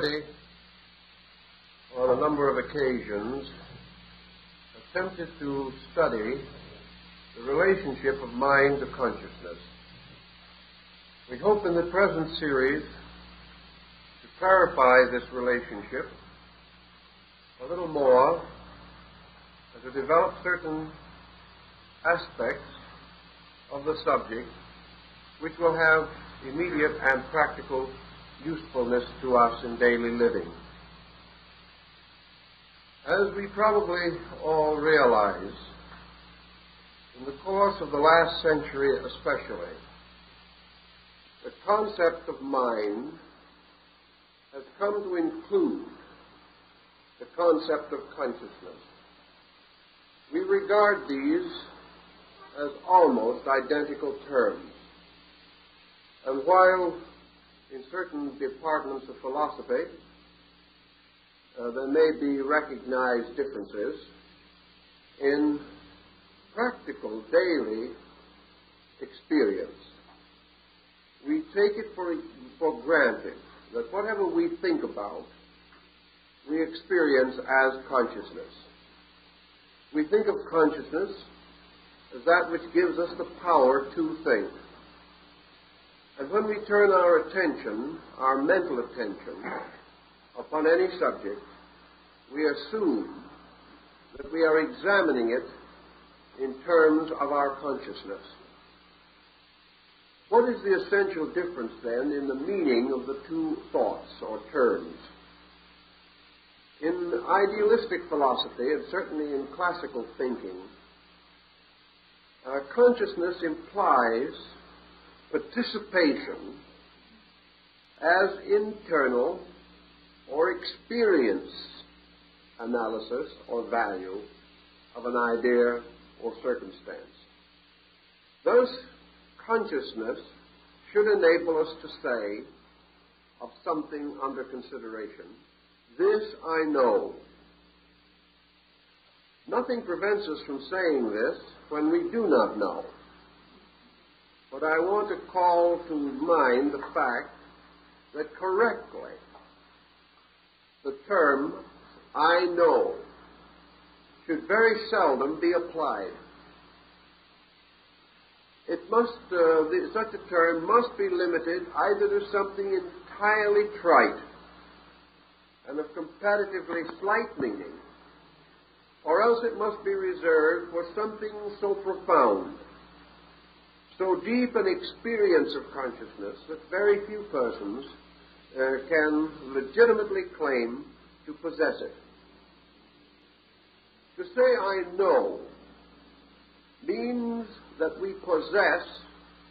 already, on a number of occasions, attempted to study the relationship of mind to consciousness. We hope in the present series to clarify this relationship a little more and to develop certain aspects of the subject which will have immediate and practical usefulness to us in daily living. As we probably all realize, in the course of the last century especially, the concept of mind has come to include the concept of consciousness. We regard these as almost identical terms. And while in certain departments of philosophy there may be recognized differences, in practical daily experience, we take it for granted that whatever we think about, we experience as consciousness. We think of consciousness as that which gives us the power to think. And when we turn our attention, our mental attention, upon any subject, we assume that we are examining it in terms of our consciousness. What is the essential difference, then, in the meaning of the two thoughts or terms? In idealistic philosophy, and certainly in classical thinking, consciousness implies participation as internal or experience analysis or value of an idea or circumstance. Thus, consciousness should enable us to say of something under consideration, "This I know." Nothing prevents us from saying this when we do not know. But I want to call to mind the fact that correctly the term "I know" should very seldom be applied. Such a term must be limited either to something entirely trite and of comparatively slight meaning, or else it must be reserved for something so profound, so deep an experience of consciousness that very few persons can legitimately claim to possess it. To say "I know" means that we possess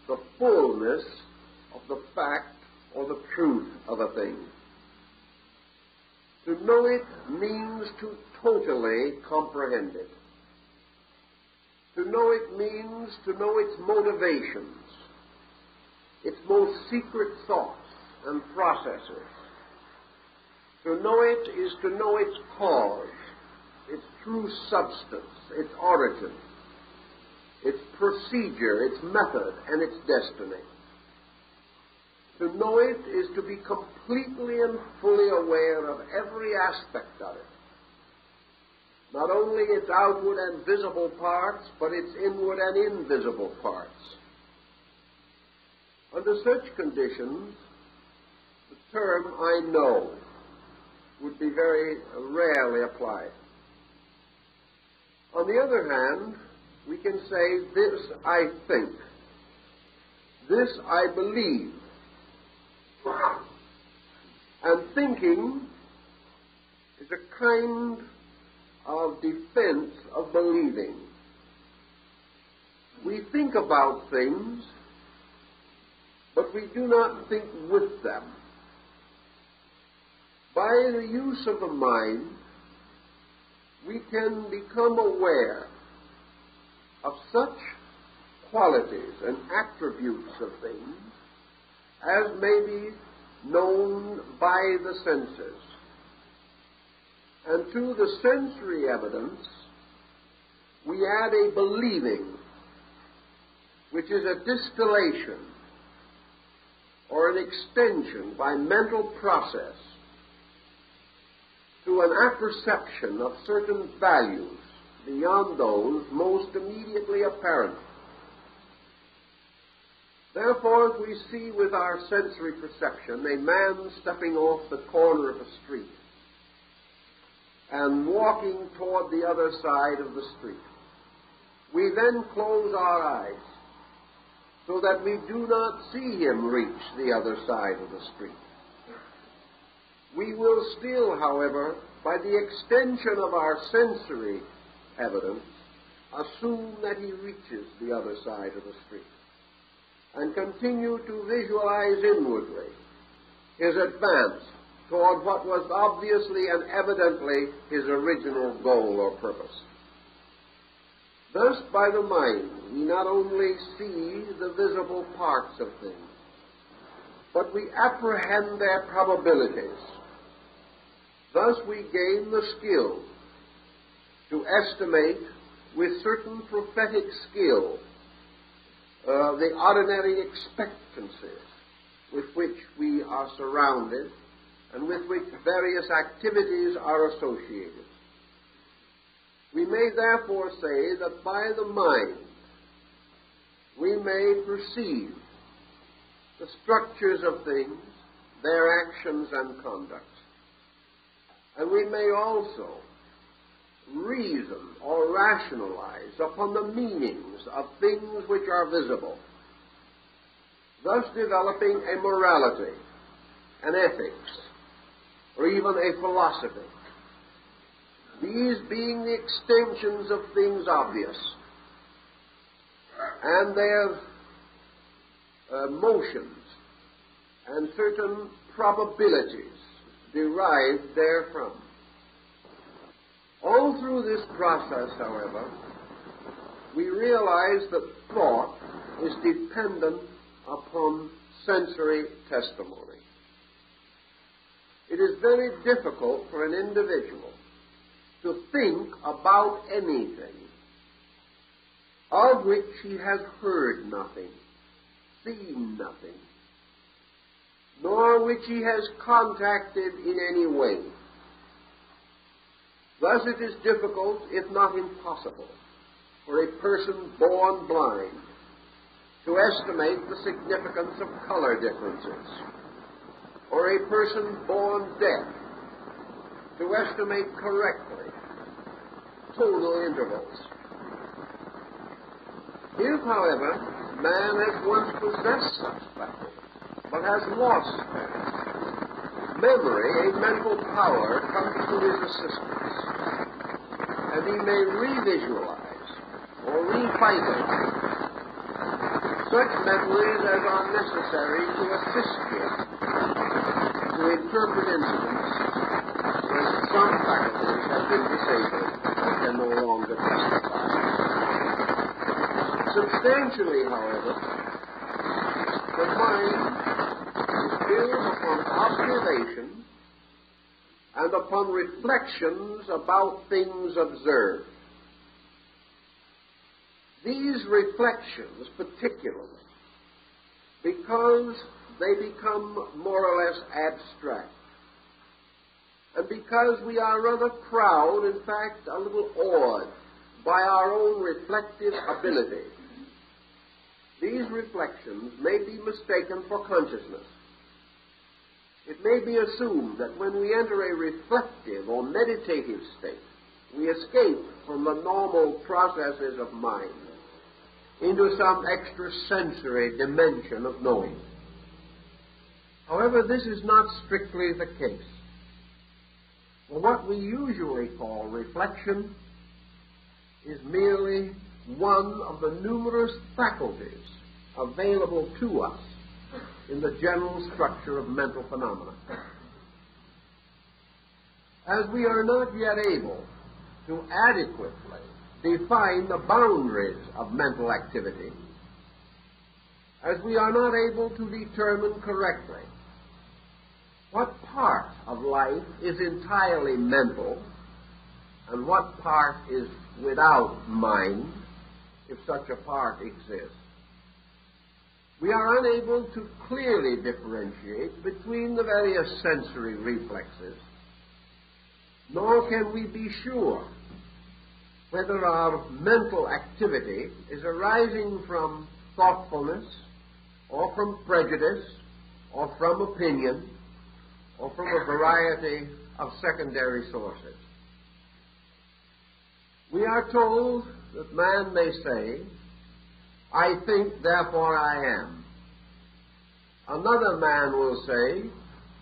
the fullness of the fact or the truth of a thing. To know it means to totally comprehend it. To know it means to know its motivations, its most secret thoughts and processes. To know it is to know its cause, its true substance, its origin, its procedure, its method, and its destiny. To know it is to be completely and fully aware of every aspect of it. Not only its outward and visible parts, but its inward and invisible parts. Under such conditions, the term "I know" would be very rarely applied. On the other hand, we can say, "This I think," "This I believe." And thinking is a kind of defense of believing. We think about things, but we do not think with them. By the use of the mind, we can become aware of such qualities and attributes of things as may be known by the senses. And to the sensory evidence, we add a believing, which is a distillation or an extension by mental process to an apperception of certain values beyond those most immediately apparent. Therefore, if we see with our sensory perception a man stepping off the corner of a street and walking toward the other side of the street, we then close our eyes so that we do not see him reach the other side of the street. We will still, however, by the extension of our sensory evidence, assume that he reaches the other side of the street, and continue to visualize inwardly his advance toward what was obviously and evidently his original goal or purpose. Thus, by the mind, we not only see the visible parts of things, but we apprehend their probabilities. Thus, we gain the skill to estimate with certain prophetic skill the ordinary expectancies with which we are surrounded and with which various activities are associated. We may therefore say that by the mind we may perceive the structures of things, their actions and conducts. And we may also reason or rationalize upon the meanings of things which are visible, thus developing a morality, an ethics, or even a philosophy. These being the extensions of things obvious, and their motions and certain probabilities derived therefrom. All through this process, however, we realize that thought is dependent upon sensory testimony. It is very difficult for an individual to think about anything of which he has heard nothing, seen nothing, nor which he has contacted in any way. Thus it is difficult, if not impossible, for a person born blind to estimate the significance of color differences, or a person born deaf to estimate correctly tonal intervals. If, however, man has once possessed such faculty, but has lost them, memory, a mental power, comes to his assistance, and he may revisualize or revitalize such memories as are necessary to assist him to interpret incidents when some faculties have been disabled and can no longer testify. Substantially, however, the mind is built upon observation and upon reflections about things observed. These reflections, particularly, because they become more or less abstract, and because we are rather proud, in fact, a little awed by our own reflective ability, these reflections may be mistaken for consciousness. It may be assumed that when we enter a reflective or meditative state, we escape from the normal processes of mind into some extrasensory dimension of knowing. However, this is not strictly the case. For what we usually call reflection is merely one of the numerous faculties available to us in the general structure of mental phenomena. As we are not yet able to adequately define the boundaries of mental activity, as we are not able to determine correctly what part of life is entirely mental and what part is without mind, if such a part exists, we are unable to clearly differentiate between the various sensory reflexes, nor can we be sure whether our mental activity is arising from thoughtfulness, or from prejudice, or from opinion, or from a variety of secondary sources. We are told that man may say, "I think, therefore I am." Another man will say,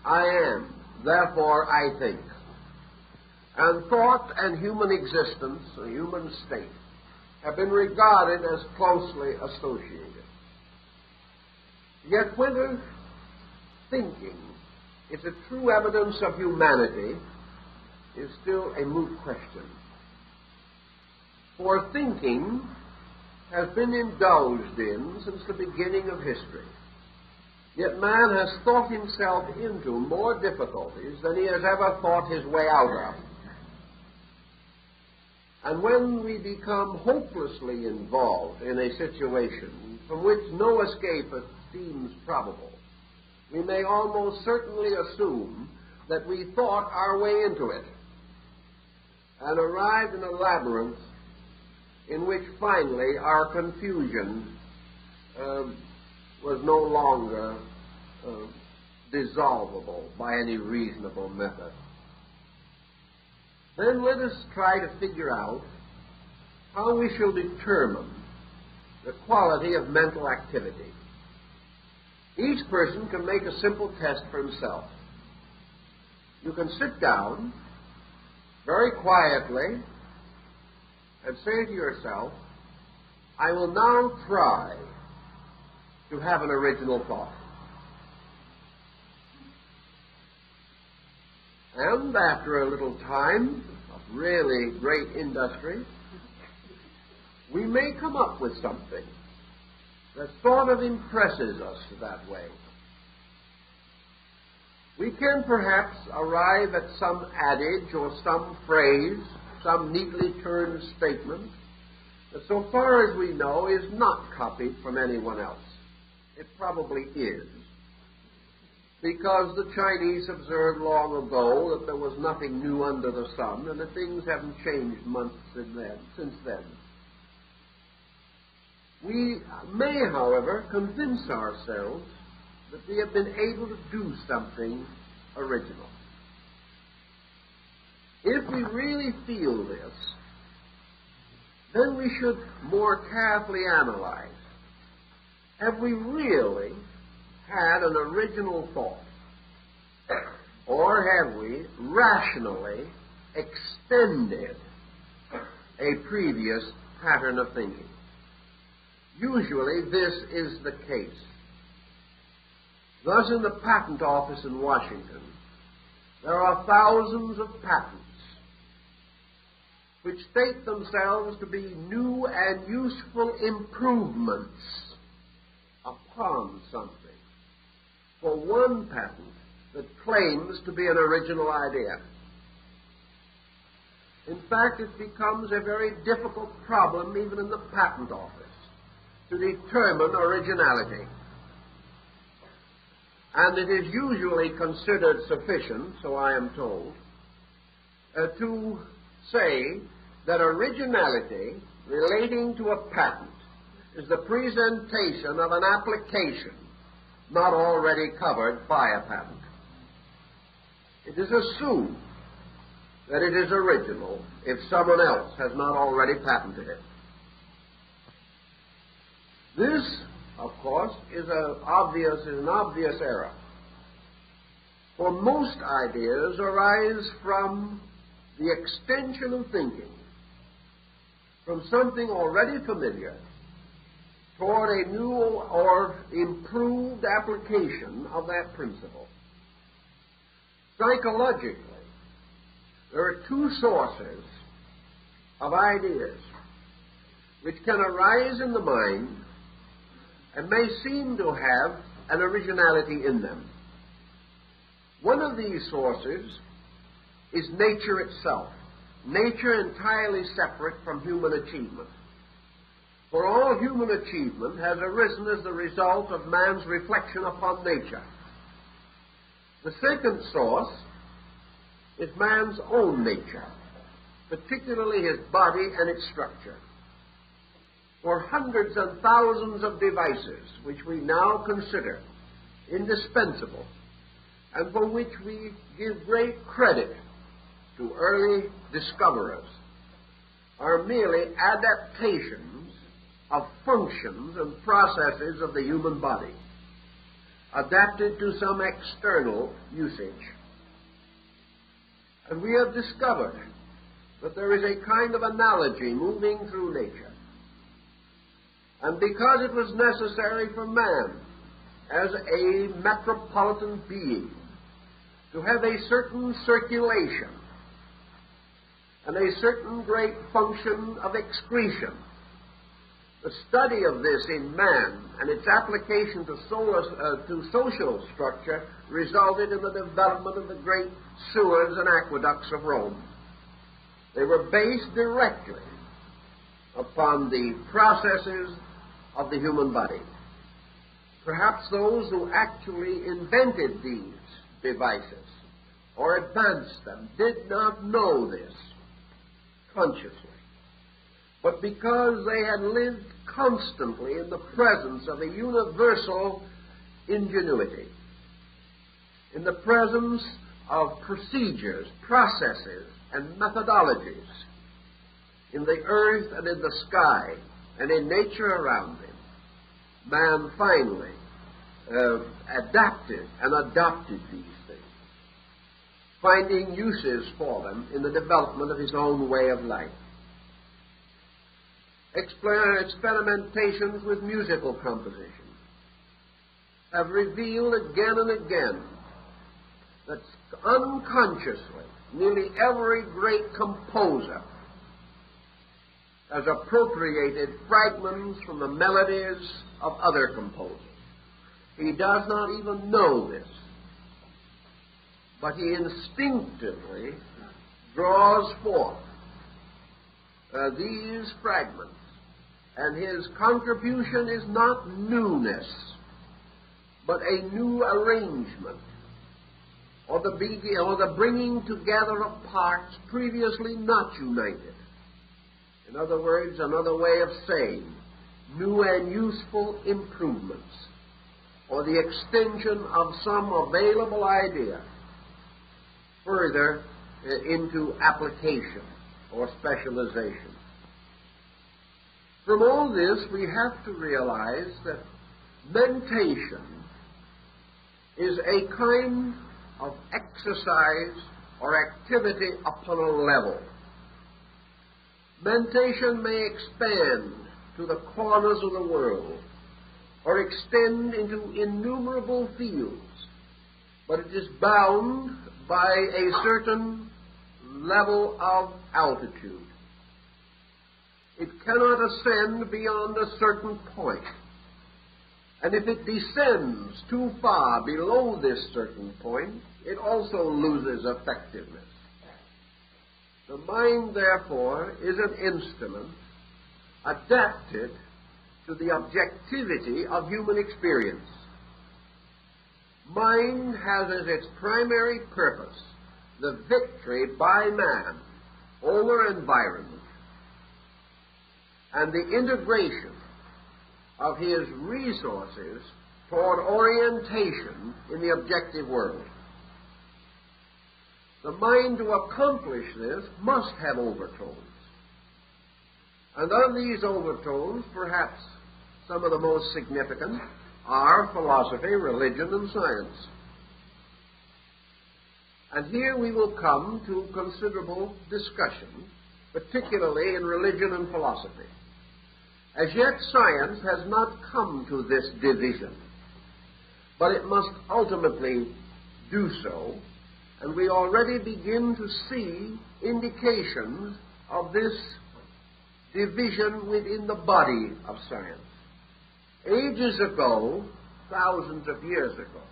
"I am, therefore I think." And thought and human existence, the human state, have been regarded as closely associated. Yet whether thinking is a true evidence of humanity is still a moot question. For thinking has been indulged in since the beginning of history. Yet man has thought himself into more difficulties than he has ever thought his way out of. And when we become hopelessly involved in a situation from which no escape seems probable, we may almost certainly assume that we thought our way into it and arrived in a labyrinth in which finally our confusion was no longer dissolvable by any reasonable method. Then let us try to figure out how we shall determine the quality of mental activity. Each person can make a simple test for himself. You can sit down very quietly and say to yourself, "I will now try to have an original thought." And after a little time of really great industry, we may come up with something that sort of impresses us that way. We can perhaps arrive at some adage or some phrase, some neatly turned statement that, so far as we know, is not copied from anyone else. It probably is, because the Chinese observed long ago that there was nothing new under the sun, and that things haven't changed much since then. We may, however, convince ourselves that we have been able to do something original. If we really feel this, then we should more carefully analyze. Have we really had an original thought? Or have we rationally extended a previous pattern of thinking? Usually this is the case. Thus, in the patent office in Washington, there are thousands of patents which state themselves to be new and useful improvements upon something, for one patent that claims to be an original idea. In fact, it becomes a very difficult problem even in the patent office to determine originality. And it is usually considered sufficient, so I am told, to say that originality relating to a patent is the presentation of an application not already covered by a patent. It is assumed that it is original if someone else has not already patented it. This, of course, is an obvious error. For most ideas arise from the extension of thinking from something already familiar toward a new or improved application of that principle. Psychologically, there are two sources of ideas which can arise in the mind and may seem to have an originality in them. One of these sources is nature itself, nature entirely separate from human achievement. For all human achievement has arisen as the result of man's reflection upon nature. The second source is man's own nature, particularly his body and its structure. For hundreds and thousands of devices which we now consider indispensable and for which we give great credit to early discoverers are merely adaptations of functions and processes of the human body, adapted to some external usage. And we have discovered that there is a kind of analogy moving through nature. And because it was necessary for man, as a metropolitan being, to have a certain circulation and a certain great function of excretion, the study of this in man and its application to social structure resulted in the development of the great sewers and aqueducts of Rome. They were based directly upon the processes of the human body. Perhaps those who actually invented these devices or advanced them did not know this consciously, but because they had lived constantly in the presence of a universal ingenuity, in the presence of procedures, processes, and methodologies in the earth and in the sky and in nature around him, man finally adapted and adopted these things, finding uses for them in the development of his own way of life. Experimentations with musical composition have revealed again and again that unconsciously nearly every great composer has appropriated fragments from the melodies of other composers. He does not even know this, but he instinctively draws forth these fragments, and his contribution is not newness, but a new arrangement, or the bringing together of parts previously not united. In other words, another way of saying, new and useful improvements, or the extension of some available idea further into application or specialization. From all this, we have to realize that mentation is a kind of exercise or activity upon a level. Mentation may expand to the corners of the world or extend into innumerable fields, but it is bound by a certain level of altitude. It cannot ascend beyond a certain point. And if it descends too far below this certain point, it also loses effectiveness. The mind, therefore, is an instrument adapted to the objectivity of human experience. Mind has as its primary purpose the victory by man over environment and the integration of his resources toward orientation in the objective world. The mind, to accomplish this, must have overtones. And of these overtones, perhaps some of the most significant are philosophy, religion, and science. And here we will come to considerable discussion, particularly in religion and philosophy. As yet, science has not come to this division, but it must ultimately do so, and we already begin to see indications of this division within the body of science. Ages ago, thousands of years ago,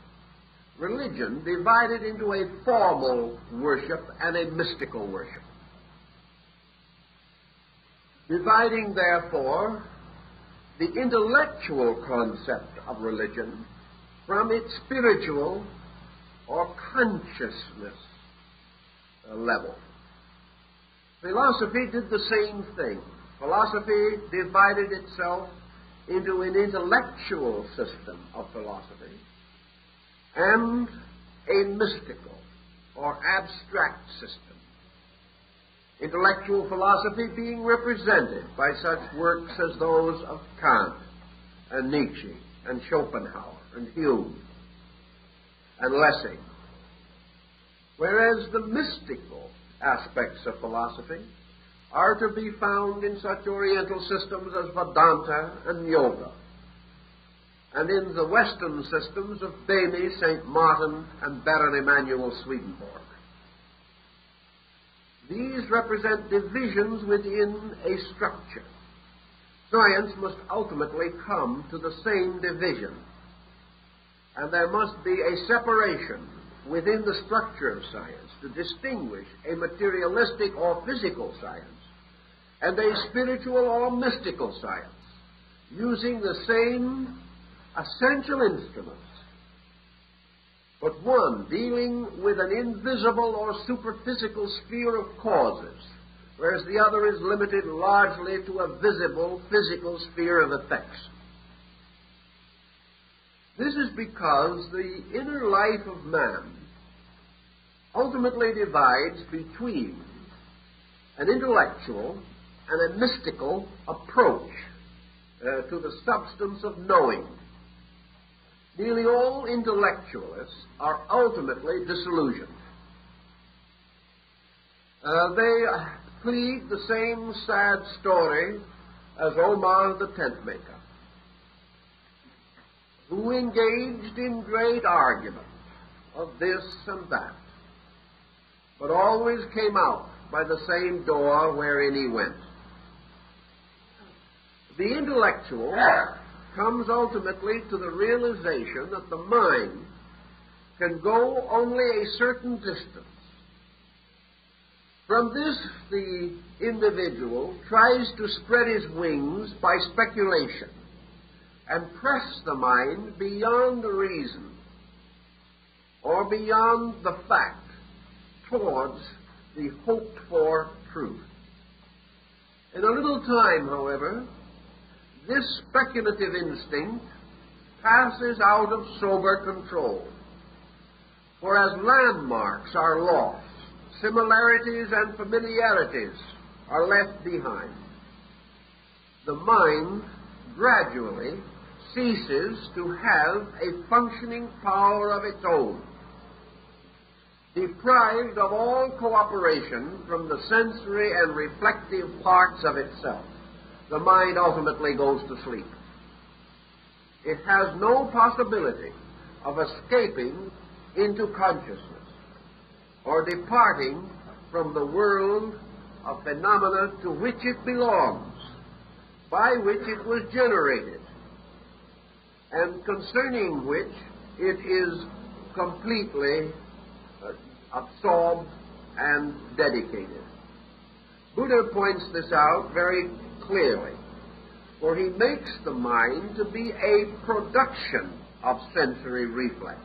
religion divided into a formal worship and a mystical worship. Dividing, therefore, the intellectual concept of religion from its spiritual or consciousness level. Philosophy did the same thing. Philosophy divided itself into an intellectual system of philosophy and a mystical or abstract system. Intellectual philosophy being represented by such works as those of Kant and Nietzsche and Schopenhauer and Hume and Lessing, whereas the mystical aspects of philosophy are to be found in such Oriental systems as Vedanta and Yoga, and in the Western systems of Bamy, St. Martin, and Baron Emanuel Swedenborg. These represent divisions within a structure. Science must ultimately come to the same division, and there must be a separation within the structure of science to distinguish a materialistic or physical science and a spiritual or mystical science, using the same essential instruments, but one dealing with an invisible or superphysical sphere of causes, whereas the other is limited largely to a visible physical sphere of effects. This is because the inner life of man ultimately divides between an intellectual and a mystical approach to the substance of knowing. Nearly all intellectualists are ultimately disillusioned. They plead the same sad story as Omar the tent maker, who engaged in great argument of this and that, but always came out by the same door wherein he went. The intellectual comes ultimately to the realization that the mind can go only a certain distance. From this, the individual tries to spread his wings by speculation and press the mind beyond the reason or beyond the fact towards the hoped-for truth. In a little time, however, this speculative instinct passes out of sober control, for as landmarks are lost, similarities and familiarities are left behind. The mind gradually ceases to have a functioning power of its own. Deprived of all cooperation from the sensory and reflective parts of itself, the mind ultimately goes to sleep. It has no possibility of escaping into consciousness or departing from the world of phenomena to which it belongs, by which it was generated, and concerning which it is completely absorbed and dedicated. Buddha points this out very clearly, for he makes the mind to be a production of sensory reflex.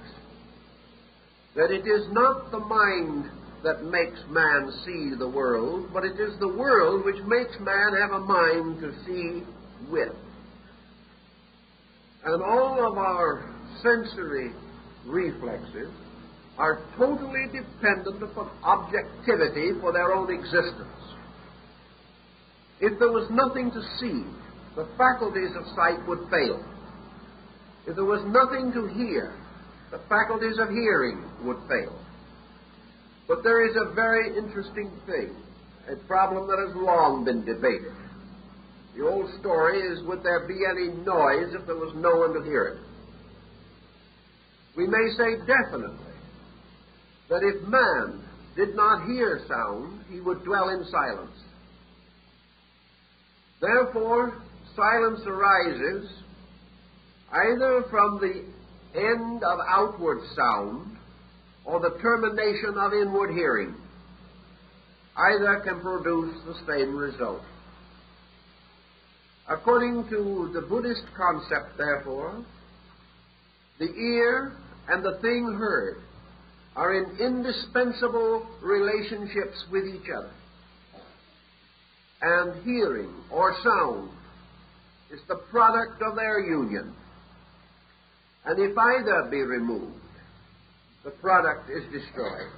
That it is not the mind that makes man see the world, but it is the world which makes man have a mind to see with. And all of our sensory reflexes are totally dependent upon objectivity for their own existence. If there was nothing to see, the faculties of sight would fail. If there was nothing to hear, the faculties of hearing would fail. But there is a very interesting thing, a problem that has long been debated. The old story is, would there be any noise if there was no one to hear it? We may say definitely that if man did not hear sound, he would dwell in silence. Therefore, silence arises either from the end of outward sound or the termination of inward hearing. Either can produce the same result. According to the Buddhist concept, therefore, the ear and the thing heard are in indispensable relationships with each other. And hearing or sound is the product of their union. And if either be removed, the product is destroyed.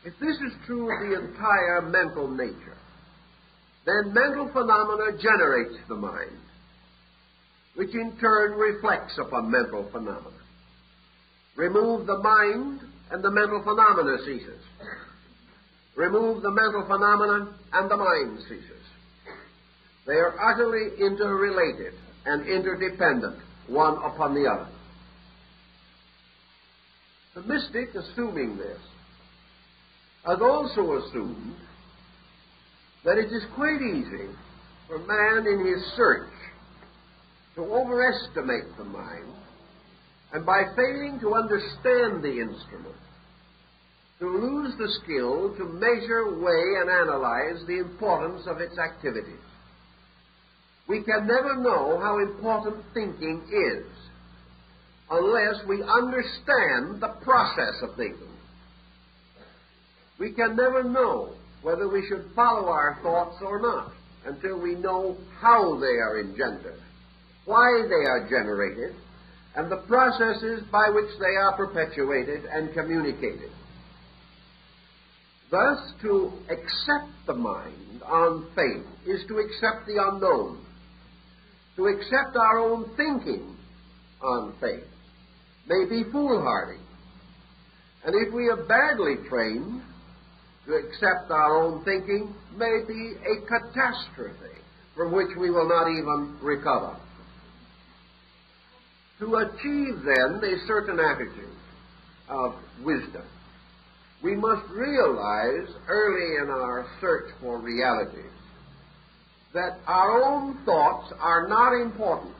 If this is true of the entire mental nature, then mental phenomena generates the mind, which in turn reflects upon mental phenomena. Remove the mind, and the mental phenomena ceases. Remove the mental phenomena, and the mind ceases. They are utterly interrelated and interdependent, one upon the other. The mystic, assuming this, has also assumed that it is quite easy for man in his search to overestimate the mind, and by failing to understand the instrument, to lose the skill to measure, weigh, and analyze the importance of its activities. We can never know how important thinking is unless we understand the process of thinking. We can never know whether we should follow our thoughts or not until we know how they are engendered, why they are generated, and the processes by which they are perpetuated and communicated. Thus, to accept the mind on faith is to accept the unknown, to accept our own thinking on faith may be foolhardy. And if we are badly trained, to accept our own thinking may be a catastrophe from which we will not even recover. To achieve, then, a certain attitude of wisdom, we must realize early in our search for realities that our own thoughts are not important,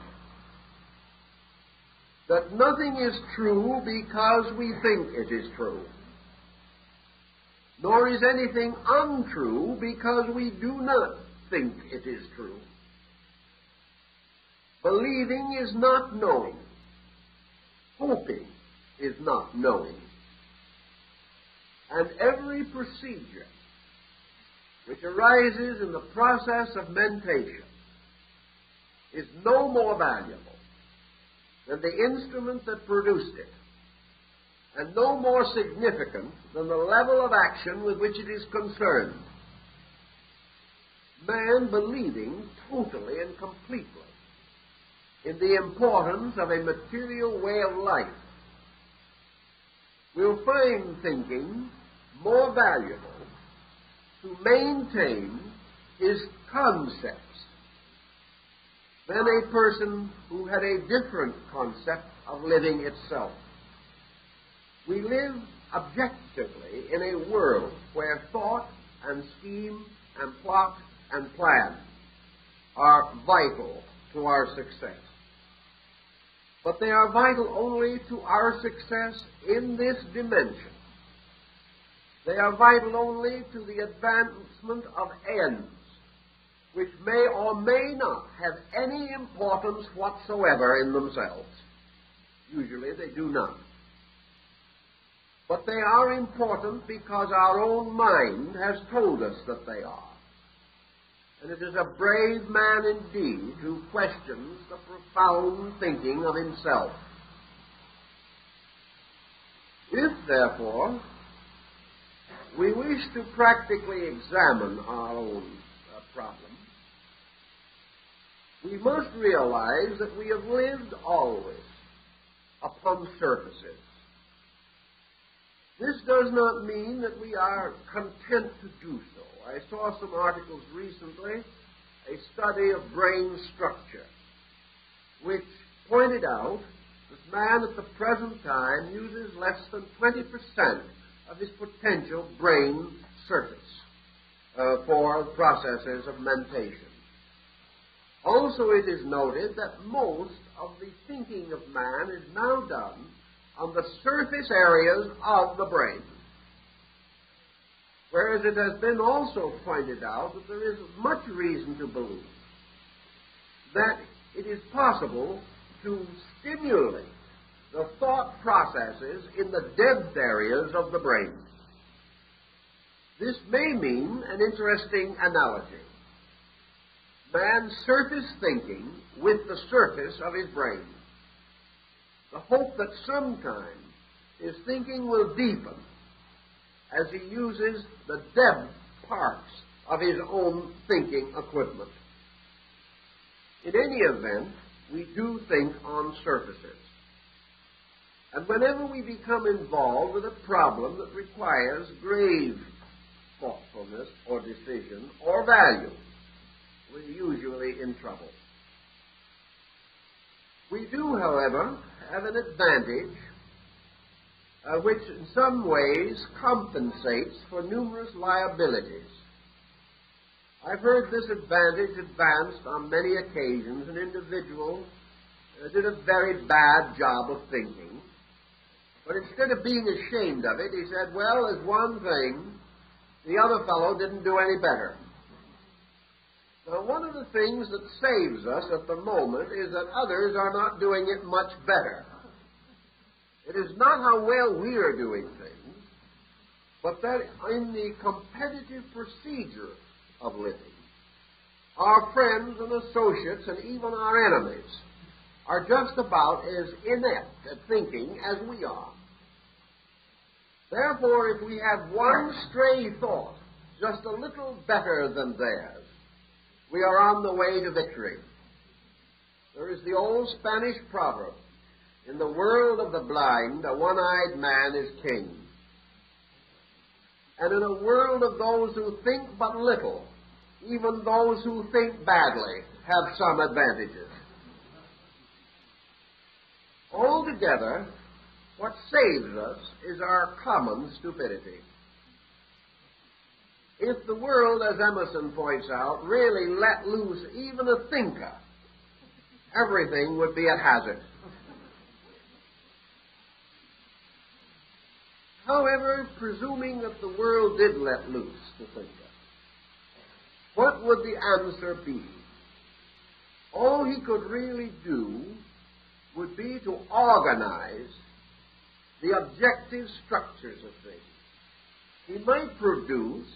that nothing is true because we think it is true, nor is anything untrue because we do not think it is true. Believing is not knowing. Hoping is not knowing. And every procedure which arises in the process of mentation is no more valuable than the instrument that produced it, and no more significant than the level of action with which it is concerned. Man believing totally and completely in the importance of a material way of life will find thinking more valuable to maintain his concepts than a person who had a different concept of living itself. We live objectively in a world where thought and scheme and plot and plan are vital to our success. But they are vital only to our success in this dimension. They are vital only to the advancement of ends, which may or may not have any importance whatsoever in themselves. Usually they do not. But they are important because our own mind has told us that they are. And it is a brave man indeed who questions the profound thinking of himself. If, therefore, we wish to practically examine our own problem, we must realize that we have lived always upon surfaces. This does not mean that we are content to do so. I saw some articles recently, a study of brain structure, which pointed out that man at the present time uses less than 20% of his potential brain surface for processes of mentation. Also, it is noted that most of the thinking of man is now done on the surface areas of the brain. Whereas it has been also pointed out that there is much reason to believe that it is possible to stimulate the thought processes in the dense areas of the brain. This may mean an interesting analogy. Man's surface thinking with the surface of his brain. The hope that sometime his thinking will deepen as he uses the depth parts of his own thinking equipment. In any event, we do think on surfaces. And whenever we become involved with a problem that requires grave thoughtfulness or decision or value, we're usually in trouble. We do, however, have an advantage which in some ways compensates for numerous liabilities. I've heard this advantage advanced on many occasions. An individual did a very bad job of thinking, but instead of being ashamed of it, he said, well, as one thing, the other fellow didn't do any better. Now, one of the things that saves us at the moment is that others are not doing it much better. It is not how well we are doing things, but that in the competitive procedure of living, our friends and associates and even our enemies are just about as inept at thinking as we are. Therefore, if we have one stray thought just a little better than theirs, we are on the way to victory. There is the old Spanish proverb, in the world of the blind, a one-eyed man is king. And in a world of those who think but little, even those who think badly have some advantages. Altogether, what saves us is our common stupidity. If the world, as Emerson points out, really let loose even a thinker, everything would be at hazard. However, presuming that the world did let loose the thinker, what would the answer be? All he could really do would be to organize the objective structures of things. He might produce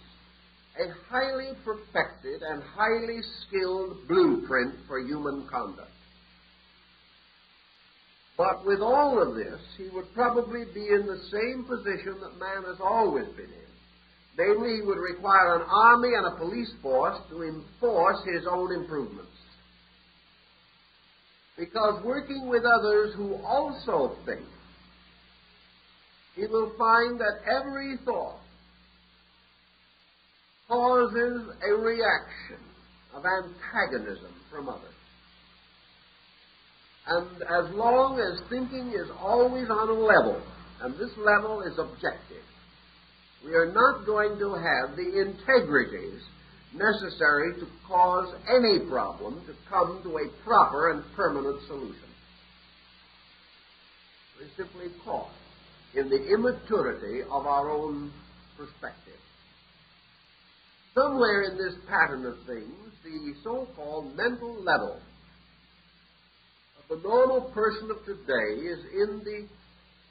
a highly perfected and highly skilled blueprint for human conduct. But with all of this, he would probably be in the same position that man has always been in. Namely, he would require an army and a police force to enforce his own improvements. Because working with others who also think, he will find that every thought causes a reaction of antagonism from others. And as long as thinking is always on a level, and this level is objective, we are not going to have the integrities necessary to cause any problem to come to a proper and permanent solution. We're simply caught in the immaturity of our own perspective. Somewhere in this pattern of things, the so-called mental level of the normal person of today is in the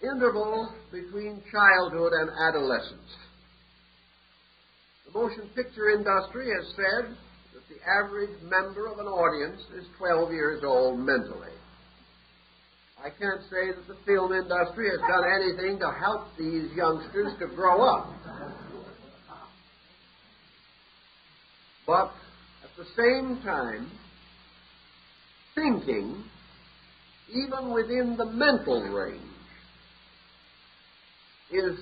interval between childhood and adolescence. The motion picture industry has said that the average member of an audience is 12 years old mentally. I can't say that the film industry has done anything to help these youngsters to grow up. But at the same time, thinking, even within the mental range, is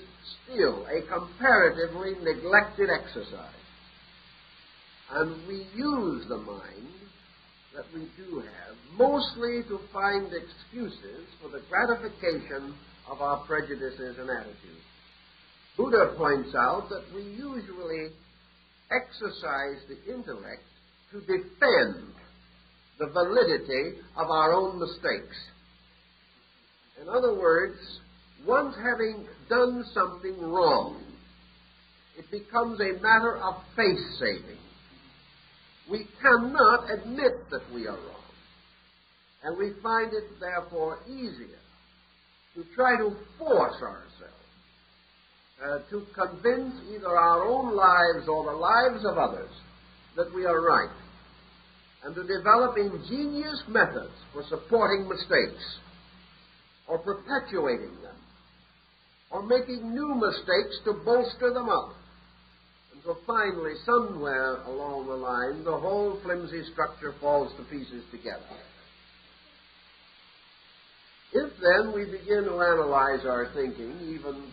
still a comparatively neglected exercise. And we use the mind that we do have mostly to find excuses for the gratification of our prejudices and attitudes. Buddha points out that we usually exercise the intellect to defend the validity of our own mistakes. In other words, once having done something wrong, it becomes a matter of face-saving. We cannot admit that we are wrong, and we find it therefore easier to try to force ourselves to convince either our own lives or the lives of others that we are right, and to develop ingenious methods for supporting mistakes, or perpetuating them, or making new mistakes to bolster them up, until finally, somewhere along the line, the whole flimsy structure falls to pieces together. If then we begin to analyze our thinking, even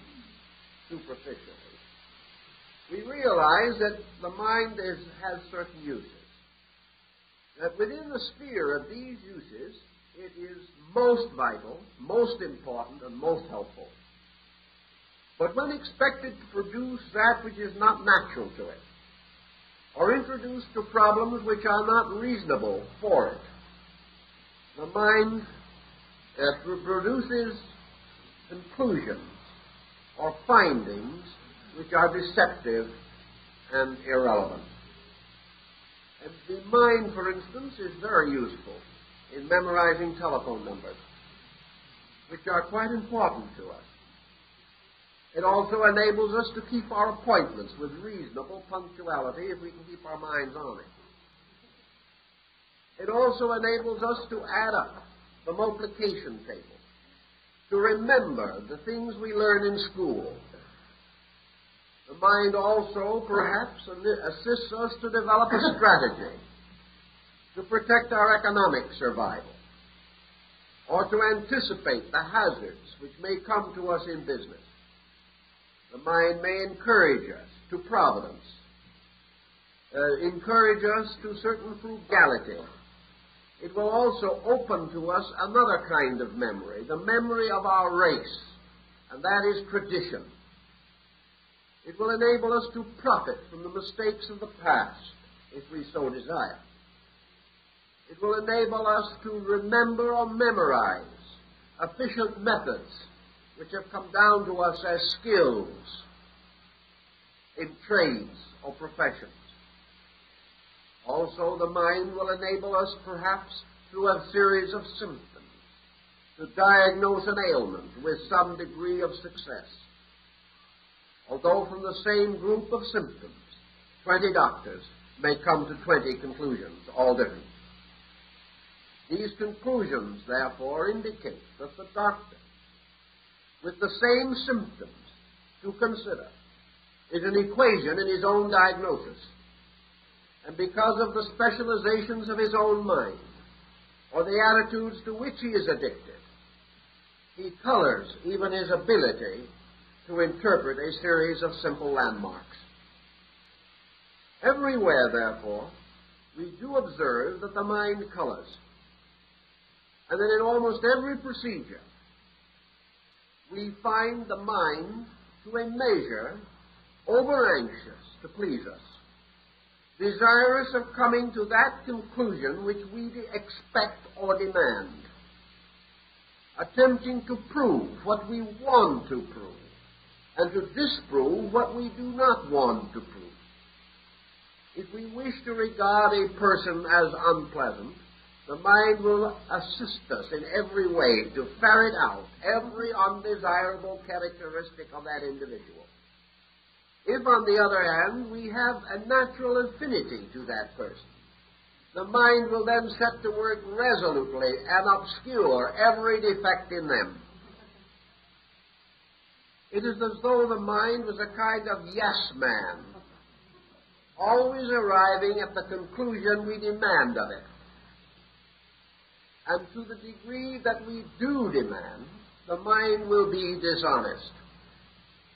superficially, we realize that the mind has certain uses. That within the sphere of these uses, it is most vital, most important, and most helpful. But when expected to produce that which is not natural to it, or introduced to problems which are not reasonable for it, the mind produces conclusions or findings which are deceptive and irrelevant. And the mind, for instance, is very useful in memorizing telephone numbers, which are quite important to us. It also enables us to keep our appointments with reasonable punctuality if we can keep our minds on it. It also enables us to add up the multiplication table, to remember the things we learn in school. The mind also, perhaps, assists us to develop a strategy to protect our economic survival, or to anticipate the hazards which may come to us in business. The mind may encourage us to providence, encourage us to certain frugality. It will also open to us another kind of memory, the memory of our race, and that is tradition. It will enable us to profit from the mistakes of the past, if we so desire. It will enable us to remember or memorize efficient methods which have come down to us as skills in trades or professions. Also, the mind will enable us, perhaps, through a series of symptoms, to diagnose an ailment with some degree of success. Although from the same group of symptoms, 20 doctors may come to 20 conclusions, all different. These conclusions, therefore, indicate that the doctor, with the same symptoms to consider, is an equation in his own diagnosis. And because of the specializations of his own mind, or the attitudes to which he is addicted, he colors even his ability to interpret a series of simple landmarks. Everywhere, therefore, we do observe that the mind colors, and that in almost every procedure, we find the mind, to a measure, over-anxious to please us, desirous of coming to that conclusion which we expect or demand, attempting to prove what we want to prove, and to disprove what we do not want to prove. If we wish to regard a person as unpleasant, the mind will assist us in every way to ferret out every undesirable characteristic of that individual. If, on the other hand, we have a natural affinity to that person, the mind will then set to work resolutely and obscure every defect in them. It is as though the mind was a kind of yes man, always arriving at the conclusion we demand of it. And to the degree that we do demand, the mind will be dishonest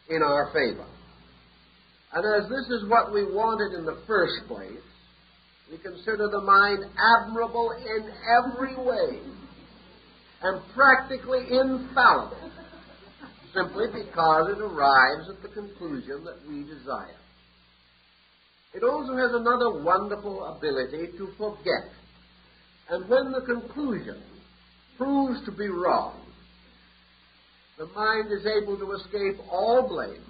in our favor. And as this is what we wanted in the first place, we consider the mind admirable in every way and practically infallible, simply because it arrives at the conclusion that we desire. It also has another wonderful ability to forget. And when the conclusion proves to be wrong, the mind is able to escape all blame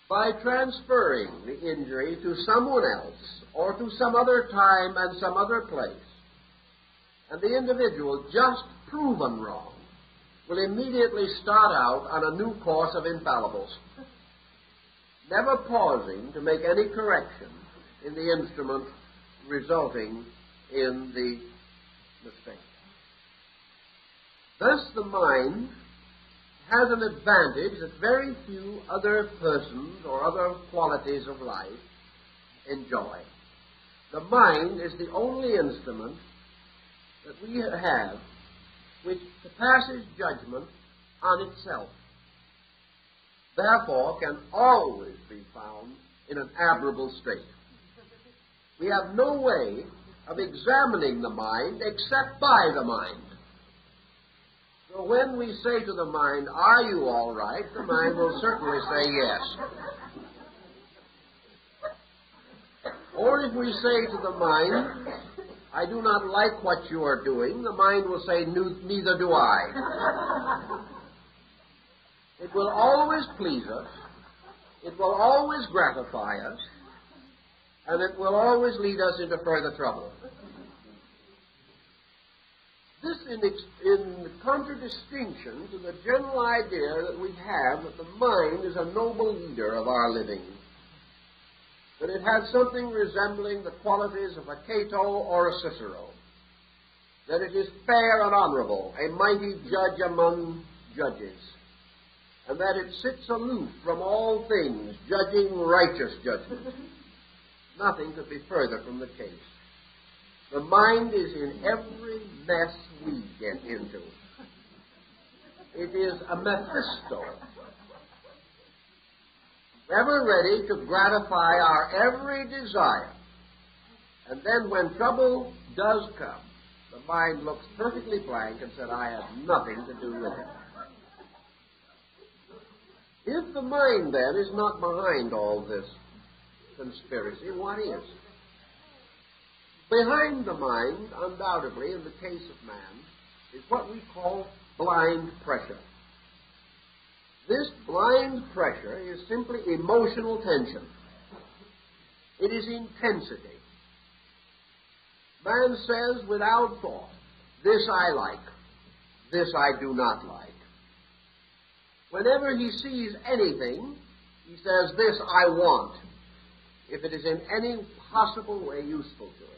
by transferring the injury to someone else or to some other time and some other place. And the individual, just proven wrong, will immediately start out on a new course of infallibles, never pausing to make any correction in the instrument resulting in the mistake. Thus the mind has an advantage that very few other persons or other qualities of life enjoy. The mind is the only instrument that we have which passes judgment on itself, therefore can always be found in an admirable state. We have no way of examining the mind except by the mind. So when we say to the mind, "Are you all right?" the mind will certainly say yes. Or if we say to the mind, "I do not like what you are doing," the mind will say, "Neither do I." It will always please us, it will always gratify us, and it will always lead us into further trouble. This in contradistinction to the general idea that we have that the mind is a noble leader of our living, that it has something resembling the qualities of a Cato or a Cicero, that it is fair and honorable, a mighty judge among judges, and that it sits aloof from all things, judging righteous judgment. Nothing could be further from the case. The mind is in every mess we get into. It is a Mephisto, ever ready to gratify our every desire. And then when trouble does come, the mind looks perfectly blank and said, "I have nothing to do with it." If the mind, then, is not behind all this conspiracy, what is? Behind the mind, undoubtedly, in the case of man, is what we call blind pressure. This blind pressure is simply emotional tension. It is intensity. Man says without thought, "This I like, this I do not like." Whenever he sees anything, he says, "This I want," if it is in any possible way useful to him.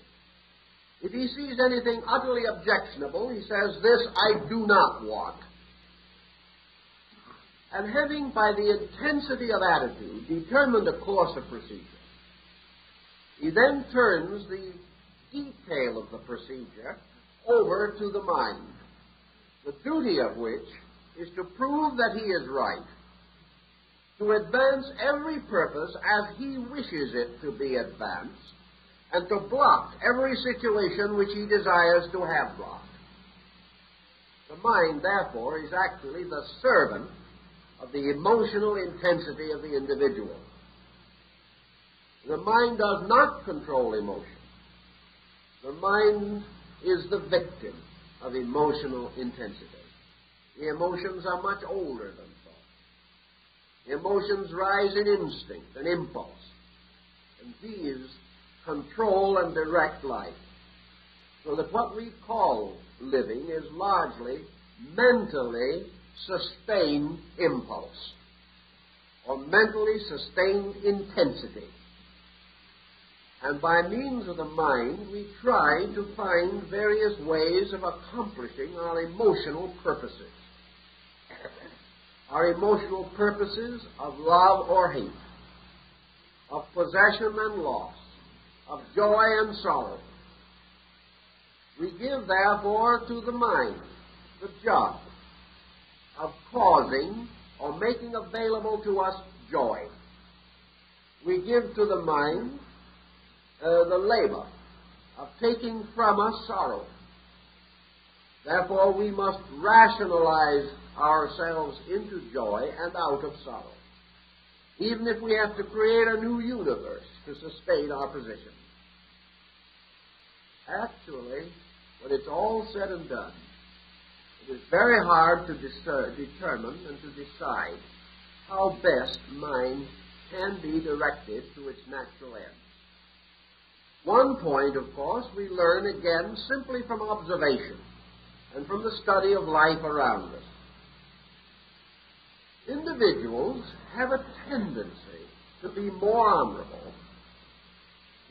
If he sees anything utterly objectionable, he says, "This I do not want." And having, by the intensity of attitude, determined a course of procedure, he then turns the detail of the procedure over to the mind, the duty of which is to prove that he is right, to advance every purpose as he wishes it to be advanced, and to block every situation which he desires to have blocked. The mind, therefore, is actually the servant of the emotional intensity of the individual. The mind does not control emotion. The mind is the victim of emotional intensity. The emotions are much older than thought. The emotions rise in instinct and impulse, and these control and direct life, so that what we call living is largely mentally sustained impulse or mentally sustained intensity. And by means of the mind, we try to find various ways of accomplishing our emotional purposes. Our emotional purposes of love or hate, of possession and loss, of joy and sorrow. We give, therefore, to the mind the job of causing or making available to us joy. We give to the mind the labor of taking from us sorrow. Therefore, we must rationalize ourselves into joy and out of sorrow, even if we have to create a new universe to sustain our position. Actually, when it's all said and done, it is very hard to determine and to decide how best mind can be directed to its natural end. One point, of course, we learn again simply from observation and from the study of life around us. Individuals have a tendency to be more honorable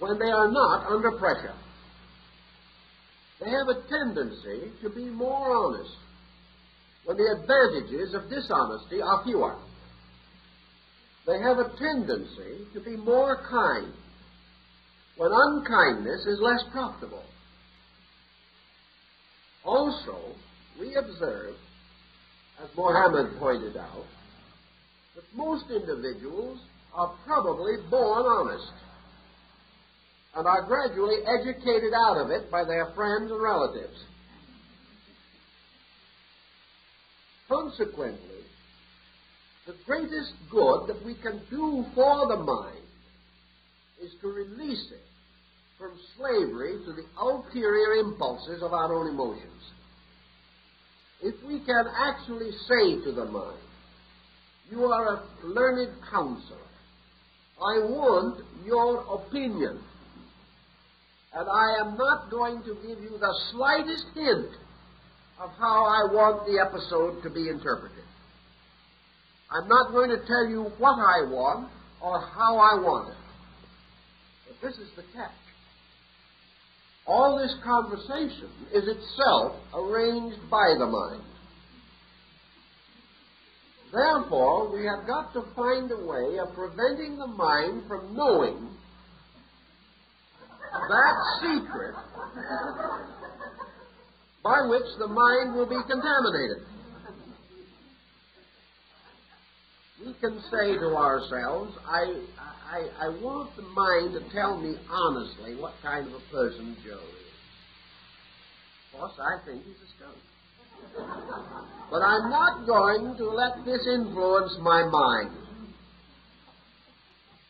when they are not under pressure. They have a tendency to be more honest when the advantages of dishonesty are fewer. They have a tendency to be more kind when unkindness is less profitable. Also, we observe, as Mohammed pointed out, that most individuals are probably born honest and are gradually educated out of it by their friends and relatives. Consequently, the greatest good that we can do for the mind is to release it from slavery to the ulterior impulses of our own emotions. If we can actually say to the mind, you are a learned counselor, I want your opinion, and I am not going to give you the slightest hint of how I want the episode to be interpreted. I'm not going to tell you what I want or how I want it. But this is the catch. All this conversation is itself arranged by the mind. Therefore, we have got to find a way of preventing the mind from knowing that secret by which the mind will be contaminated. We can say to ourselves, I want the mind to tell me honestly what kind of a person Joe is. Of course, I think he's a skunk. But I'm not going to let this influence my mind.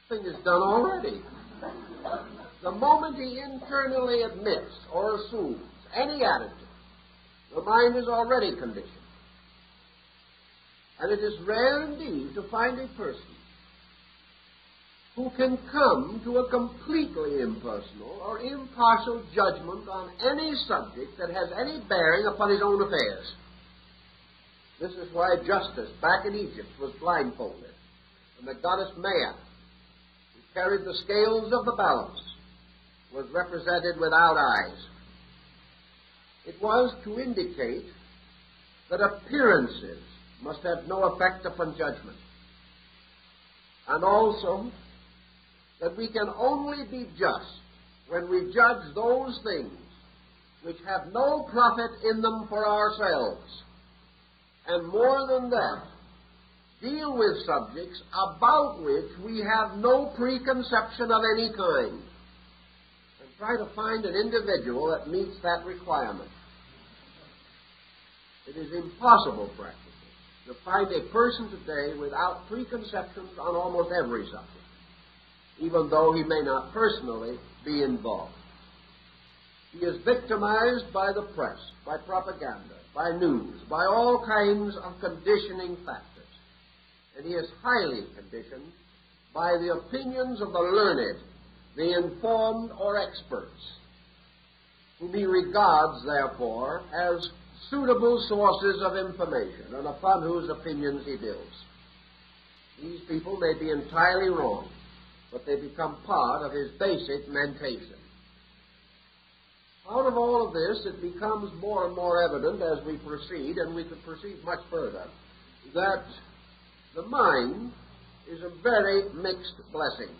The thing is done already. The moment he internally admits or assumes any attitude, the mind is already conditioned. And it is rare indeed to find a person who can come to a completely impersonal or impartial judgment on any subject that has any bearing upon his own affairs. This is why justice back in Egypt was blindfolded, and the goddess Maya, who carried the scales of the balance, was represented without eyes. It was to indicate that appearances must have no effect upon judgment, and also that we can only be just when we judge those things which have no profit in them for ourselves, and more than that, deal with subjects about which we have no preconception of any kind, and try to find an individual that meets that requirement. It is impossible, practically, to find a person today without preconceptions on almost every subject, even though he may not personally be involved. He is victimized by the press, by propaganda, by news, by all kinds of conditioning factors. And he is highly conditioned by the opinions of the learned, the informed, or experts, whom he regards, therefore, as suitable sources of information and upon whose opinions he builds. These people may be entirely wrong, but they become part of his basic mentation. Out of all of this, it becomes more and more evident as we proceed, and we could proceed much further, that the mind is a very mixed blessing,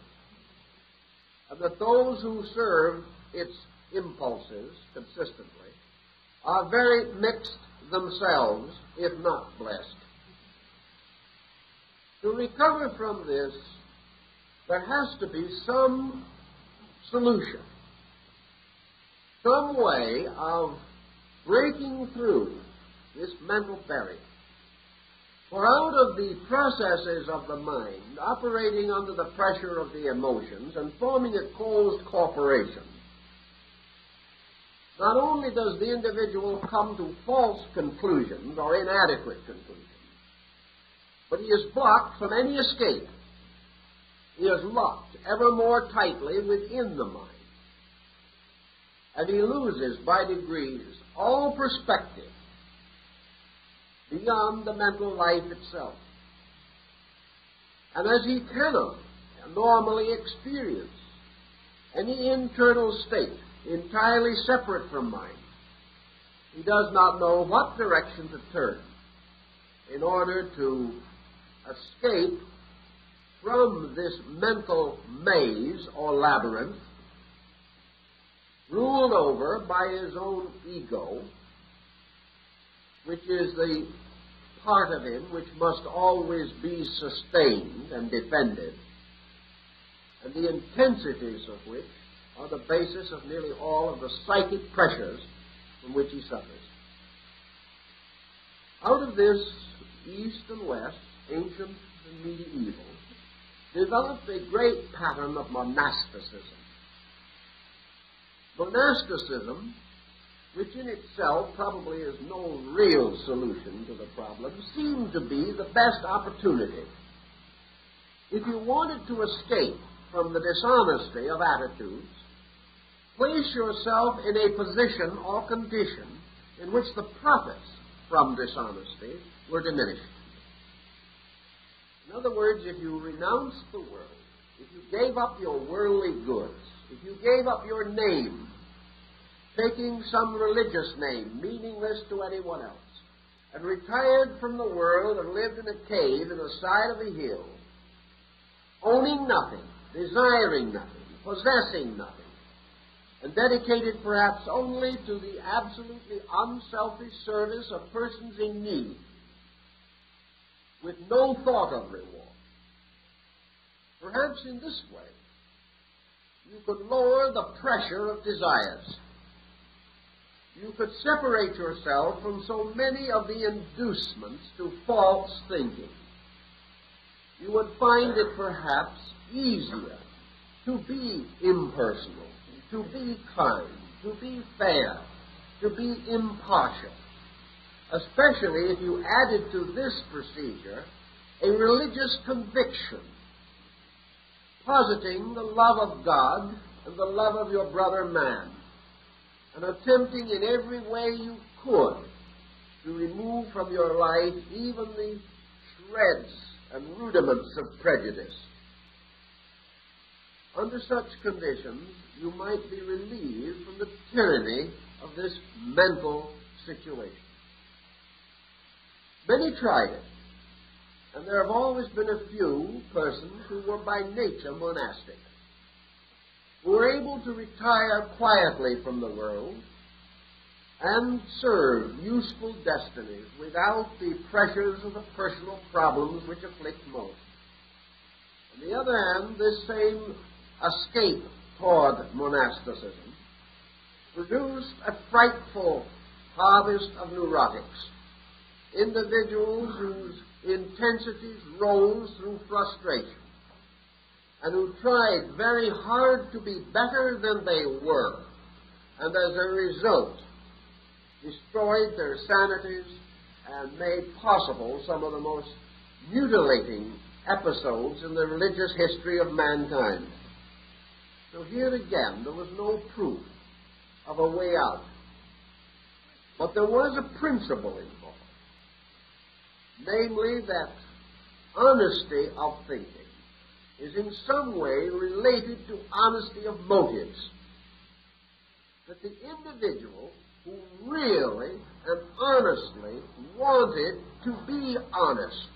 and that those who serve its impulses consistently are very mixed themselves, if not blessed. To recover from this, there has to be some solution, some way of breaking through this mental barrier. For out of the processes of the mind, operating under the pressure of the emotions and forming a closed corporation, not only does the individual come to false conclusions or inadequate conclusions, but he is blocked from any escape. He is locked ever more tightly within the mind, and he loses by degrees all perspective beyond the mental life itself. And as he cannot normally experience any internal state entirely separate from mind, he does not know what direction to turn in order to escape from this mental maze or labyrinth ruled over by his own ego, which is the part of him which must always be sustained and defended, and the intensities of which are the basis of nearly all of the psychic pressures from which he suffers. Out of this, East and West, ancient and medieval, developed a great pattern of monasticism. Monasticism, which in itself probably is no real solution to the problem, seemed to be the best opportunity. If you wanted to escape from the dishonesty of attitudes, place yourself in a position or condition in which the profits from dishonesty were diminished. In other words, if you renounced the world, if you gave up your worldly goods, if you gave up your name, taking some religious name, meaningless to anyone else, and retired from the world and lived in a cave in the side of a hill, owning nothing, desiring nothing, possessing nothing, and dedicated perhaps only to the absolutely unselfish service of persons in need, with no thought of reward. Perhaps in this way, you could lower the pressure of desires. You could separate yourself from so many of the inducements to false thinking. You would find it perhaps easier to be impersonal, to be kind, to be fair, to be impartial, especially if you added to this procedure a religious conviction, positing the love of God and the love of your brother man, and attempting in every way you could to remove from your life even the shreds and rudiments of prejudice. Under such conditions, you might be relieved from the tyranny of this mental situation. Many tried it, and there have always been a few persons who were by nature monastic, who were able to retire quietly from the world and serve useful destinies without the pressures of the personal problems which afflict most. On the other hand, this same escape toward monasticism produced a frightful harvest of neurotics, individuals whose intensities rose through frustration, and who tried very hard to be better than they were, and as a result destroyed their sanities and made possible some of the most mutilating episodes in the religious history of mankind. So here again, there was no proof of a way out. But there was a principle involved, namely that honesty of thinking is in some way related to honesty of motives. That the individual who really and honestly wanted to be honest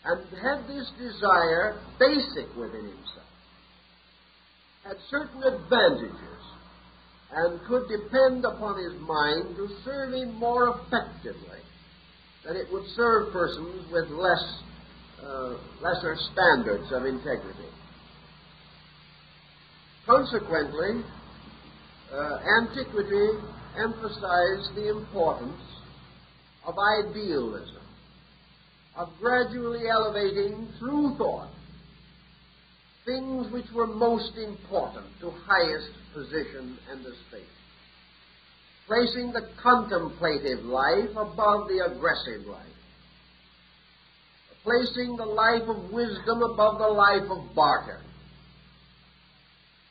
and had this desire basic within himself, had certain advantages and could depend upon his mind to serve him more effectively than it would serve persons with lesser standards of integrity. Consequently, antiquity emphasized the importance of idealism, of gradually elevating through thought things which were most important to highest position and estate, placing the contemplative life above the aggressive life, placing the life of wisdom above the life of barter,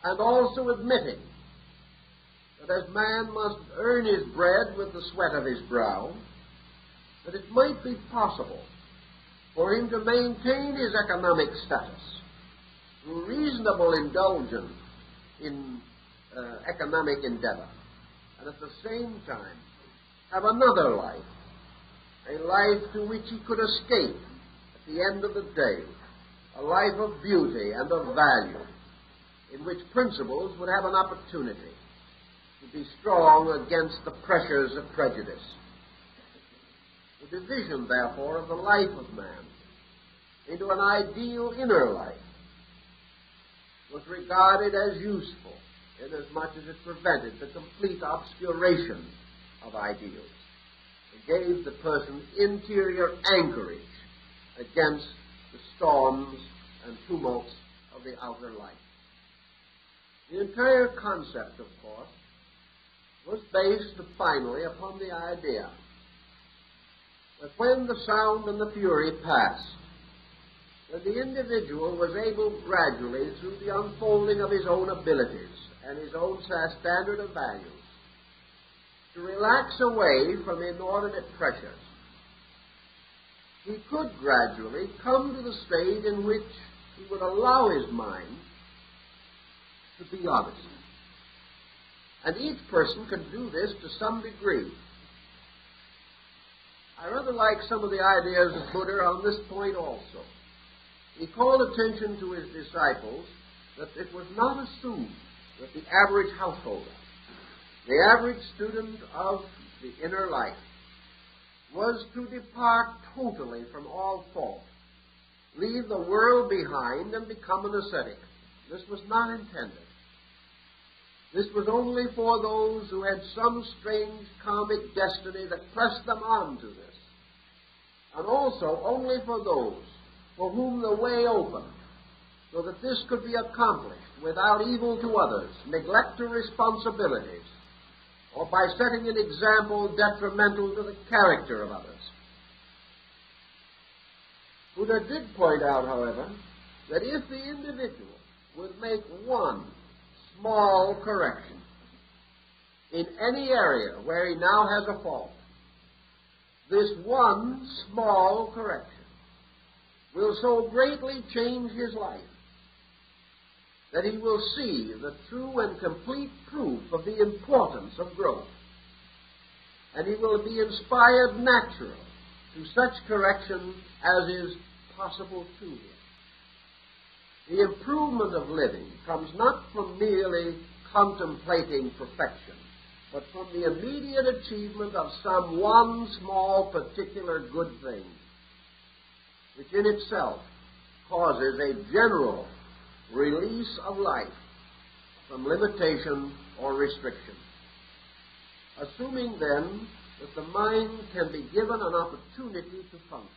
and also admitting that as man must earn his bread with the sweat of his brow, that it might be possible for him to maintain his economic status through reasonable indulgence in economic endeavor, and at the same time have another life, a life to which he could escape at the end of the day, a life of beauty and of value, in which principles would have an opportunity to be strong against the pressures of prejudice. The division, therefore, of the life of man into an ideal inner life was regarded as useful, inasmuch as it prevented the complete obscuration of ideals. It gave the person interior anchorage against the storms and tumults of the outer life. The entire concept, of course, was based finally upon the idea that when the sound and the fury passed, that the individual was able gradually, through the unfolding of his own abilities and his own standard of values, to relax away from inordinate pressures. He could gradually come to the state in which he would allow his mind to be honest. And each person can do this to some degree. I rather like some of the ideas of Buddha on this point also. He called attention to his disciples that it was not assumed that the average householder, the average student of the inner life, was to depart totally from all thought, leave the world behind and become an ascetic. This was not intended. This was only for those who had some strange karmic destiny that pressed them on to this, and also only for those for whom the way opened, so that this could be accomplished without evil to others, neglect to responsibilities, or by setting an example detrimental to the character of others. Buddha did point out, however, that if the individual would make one small correction in any area where he now has a fault, this one small correction will so greatly change his life that he will see the true and complete proof of the importance of growth, and he will be inspired naturally to such correction as is possible to him. The improvement of living comes not from merely contemplating perfection, but from the immediate achievement of some one small particular good thing, which in itself causes a general release of life from limitation or restriction. Assuming then that the mind can be given an opportunity to function,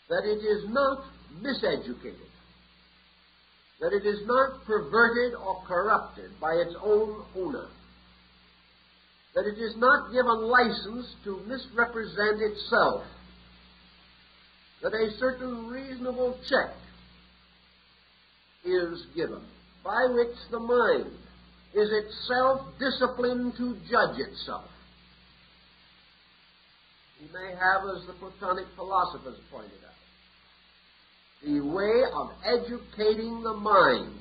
that it is not miseducated, that it is not perverted or corrupted by its own owner, that it is not given license to misrepresent itself, that a certain reasonable check is given by which the mind is itself disciplined to judge itself. We may have, as the Platonic philosophers pointed out, the way of educating the mind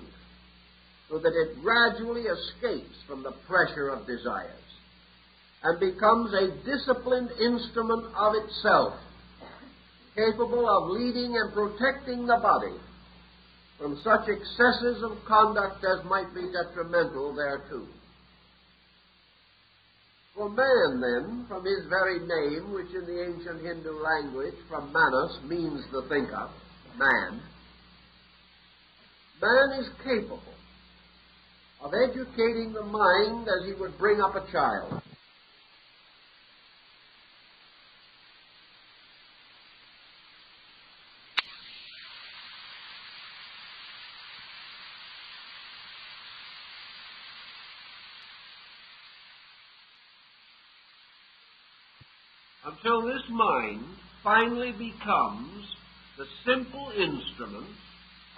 so that it gradually escapes from the pressure of desires and becomes a disciplined instrument of itself, capable of leading and protecting the body from such excesses of conduct as might be detrimental thereto. For man, then, from his very name, which in the ancient Hindu language, from manas, means the thinker, man is capable of educating the mind as he would bring up a child. Until this mind finally becomes the simple instrument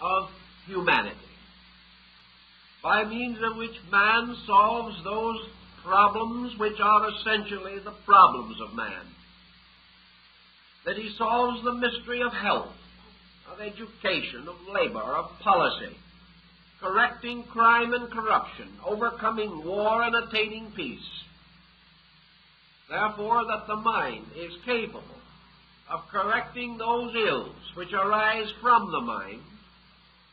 of humanity, by means of which man solves those problems which are essentially the problems of man. that he solves the mystery of health, of education, of labor, of policy, correcting crime and corruption, overcoming war and attaining peace. Therefore, that the mind is capable of correcting those ills which arise from the mind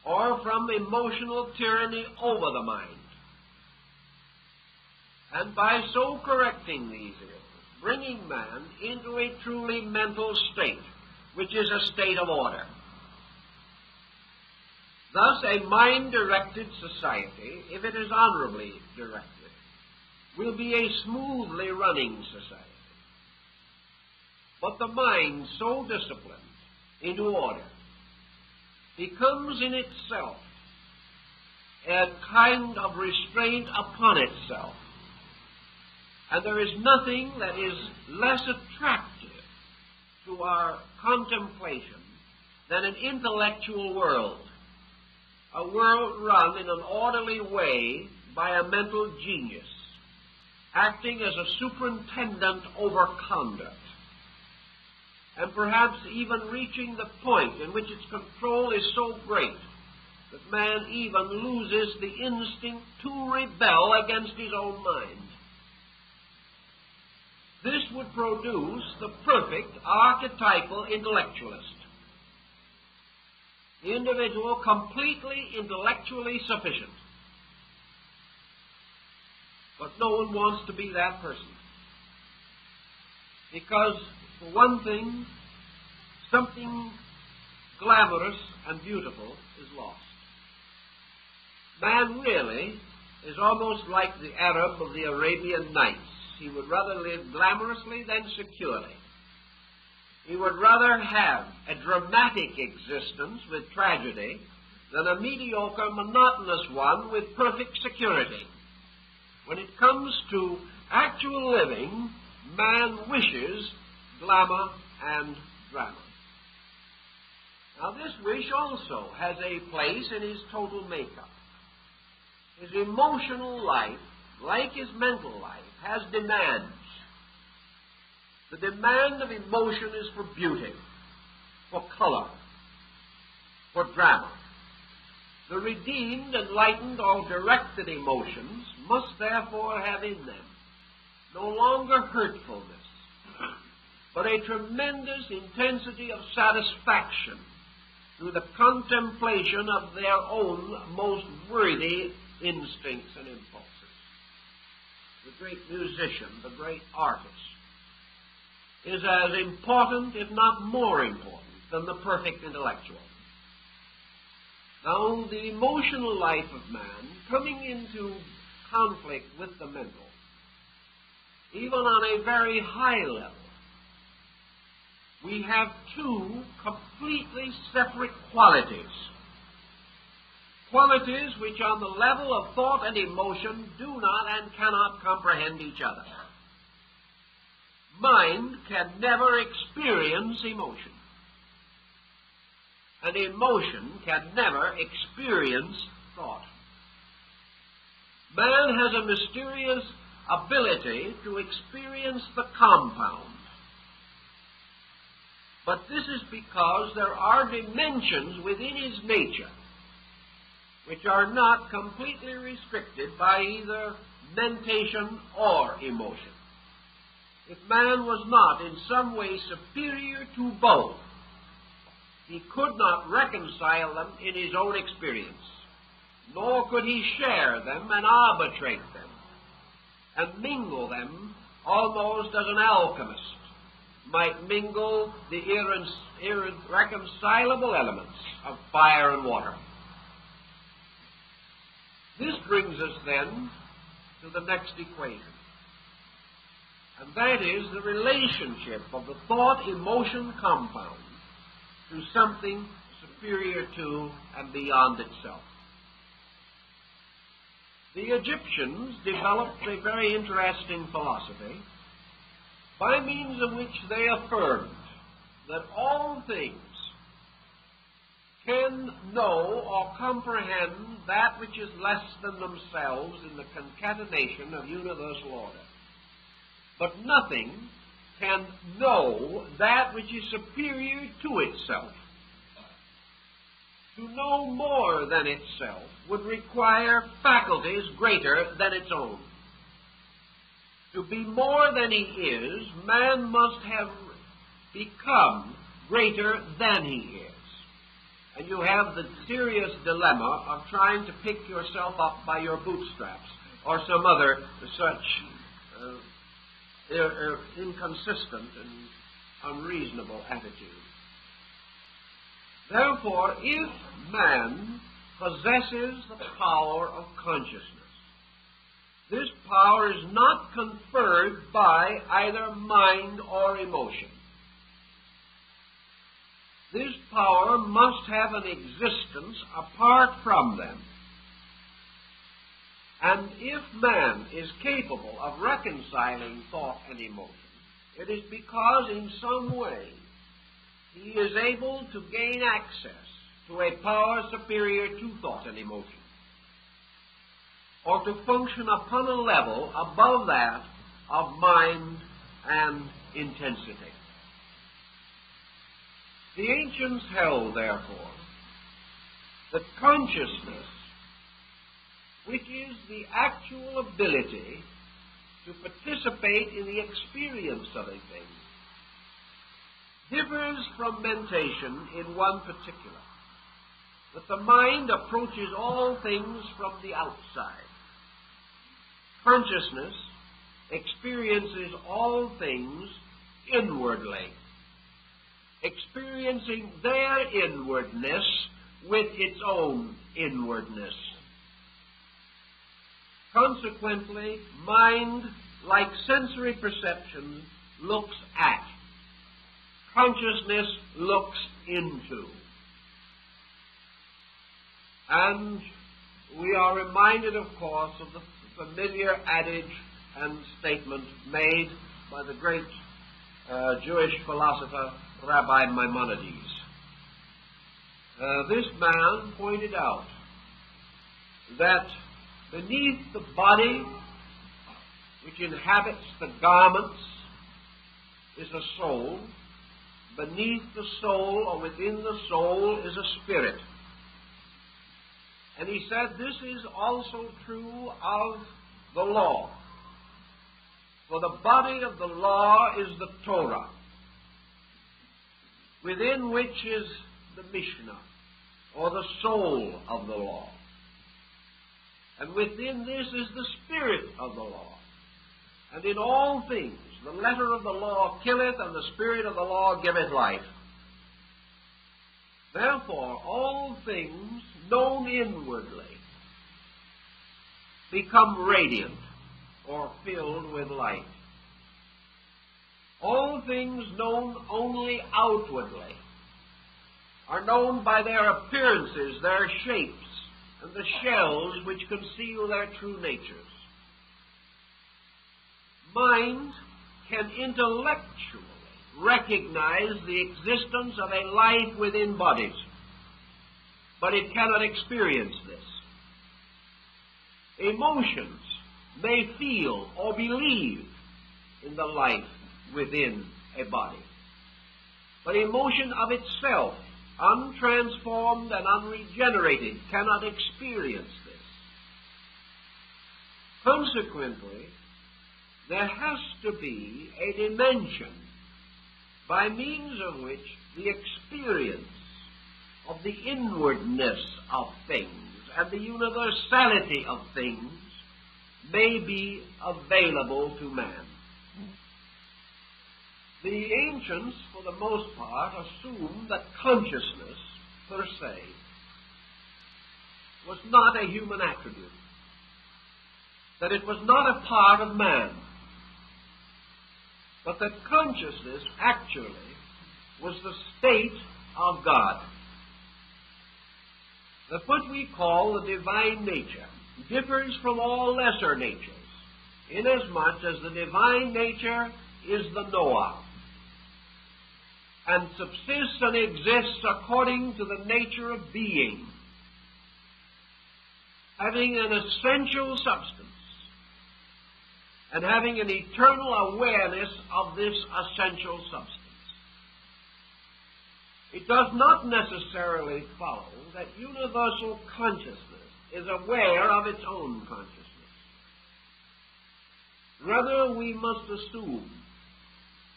or from emotional tyranny over the mind. And by so correcting these ills, bringing man into a truly mental state, which is a state of order. Thus, a mind-directed society, if it is honorably directed, will be a smoothly running society. But the mind so disciplined into order becomes in itself a kind of restraint upon itself. And there is nothing that is less attractive to our contemplation than an intellectual world, a world run in an orderly way by a mental genius, acting as a superintendent over conduct, and perhaps even reaching the point in which its control is so great that man even loses the instinct to rebel against his own mind. This would produce the perfect archetypal intellectualist, the individual completely intellectually sufficient. But no one wants to be that person, because, for one thing, something glamorous and beautiful is lost. Man really is almost like the Arab of the Arabian Nights. He would rather live glamorously than securely. He would rather have a dramatic existence with tragedy than a mediocre, monotonous one with perfect security. When it comes to actual living, man wishes glamour and drama. Now, this wish also has a place in his total makeup. His emotional life, like his mental life, has demands. The demand of emotion is for beauty, for color, for drama. The redeemed, enlightened, or directed emotions must therefore have in them no longer hurtfulness, but a tremendous intensity of satisfaction through the contemplation of their own most worthy instincts and impulses. The great musician, the great artist, is as important, if not more important, than the perfect intellectual. Now, the emotional life of man, coming into conflict with the mental, even on a very high level, we have two completely separate qualities. Qualities which on the level of thought and emotion do not and cannot comprehend each other. Mind can never experience emotion, and emotion can never experience thought. Man has a mysterious ability to experience the compound, but this is because there are dimensions within his nature which are not completely restricted by either mentation or emotion. If man was not in some way superior to both, he could not reconcile them in his own experience, nor could he share them and arbitrate them and mingle them almost as an alchemist might mingle the irreconcilable elements of fire and water. This brings us then to the next equation, and that is the relationship of the thought-emotion compound to something superior to and beyond itself. The Egyptians developed a very interesting philosophy by means of which they affirmed that all things can know or comprehend that which is less than themselves in the concatenation of universal order, but nothing can know that which is superior to itself. To know more than itself would require faculties greater than its own. To be more than he is, man must have become greater than he is. And you have the serious dilemma of trying to pick yourself up by your bootstraps or some other such inconsistent and unreasonable attitude. Therefore, if man possesses the power of consciousness, this power is not conferred by either mind or emotion. This power must have an existence apart from them. And if man is capable of reconciling thought and emotion, it is because in some way he is able to gain access to a power superior to thought and emotion, or to function upon a level above that of mind and intensity. The ancients held, therefore, that consciousness, which is the actual ability to participate in the experience of a thing, differs from mentation in one particular, that the mind approaches all things from the outside. Consciousness experiences all things inwardly, experiencing their inwardness with its own inwardness. Consequently, mind, like sensory perception, looks at. Consciousness looks into. And we are reminded, of course, of the familiar adage and statement made by the great Jewish philosopher Rabbi Maimonides. This man pointed out that beneath the body which inhabits the garments is a soul. Beneath the soul, or within the soul, is a spirit. And he said this is also true of the law. For the body of the law is the Torah, within which is the Mishnah, or the soul of the law. And within this is the spirit of the law. And in all things, the letter of the law killeth, and the spirit of the law giveth life. Therefore, all things known inwardly become radiant or filled with light. All things known only outwardly are known by their appearances, their shapes, and the shells which conceal their true natures. Mind can intellectually recognize the existence of a life within bodies, but it cannot experience this. Emotions may feel or believe in the life within a body, but emotion of itself, untransformed and unregenerated, cannot experience this. Consequently, there has to be a dimension by means of which the experience of the inwardness of things and the universality of things may be available to man. The ancients, for the most part, assumed that consciousness, per se, was not a human attribute, that it was not a part of man, but that consciousness actually was the state of God. That what we call the divine nature differs from all lesser natures, inasmuch as the divine nature is the knower, and subsists and exists according to the nature of being, having an essential substance, and having an eternal awareness of this essential substance. It does not necessarily follow that universal consciousness is aware of its own consciousness. Rather, we must assume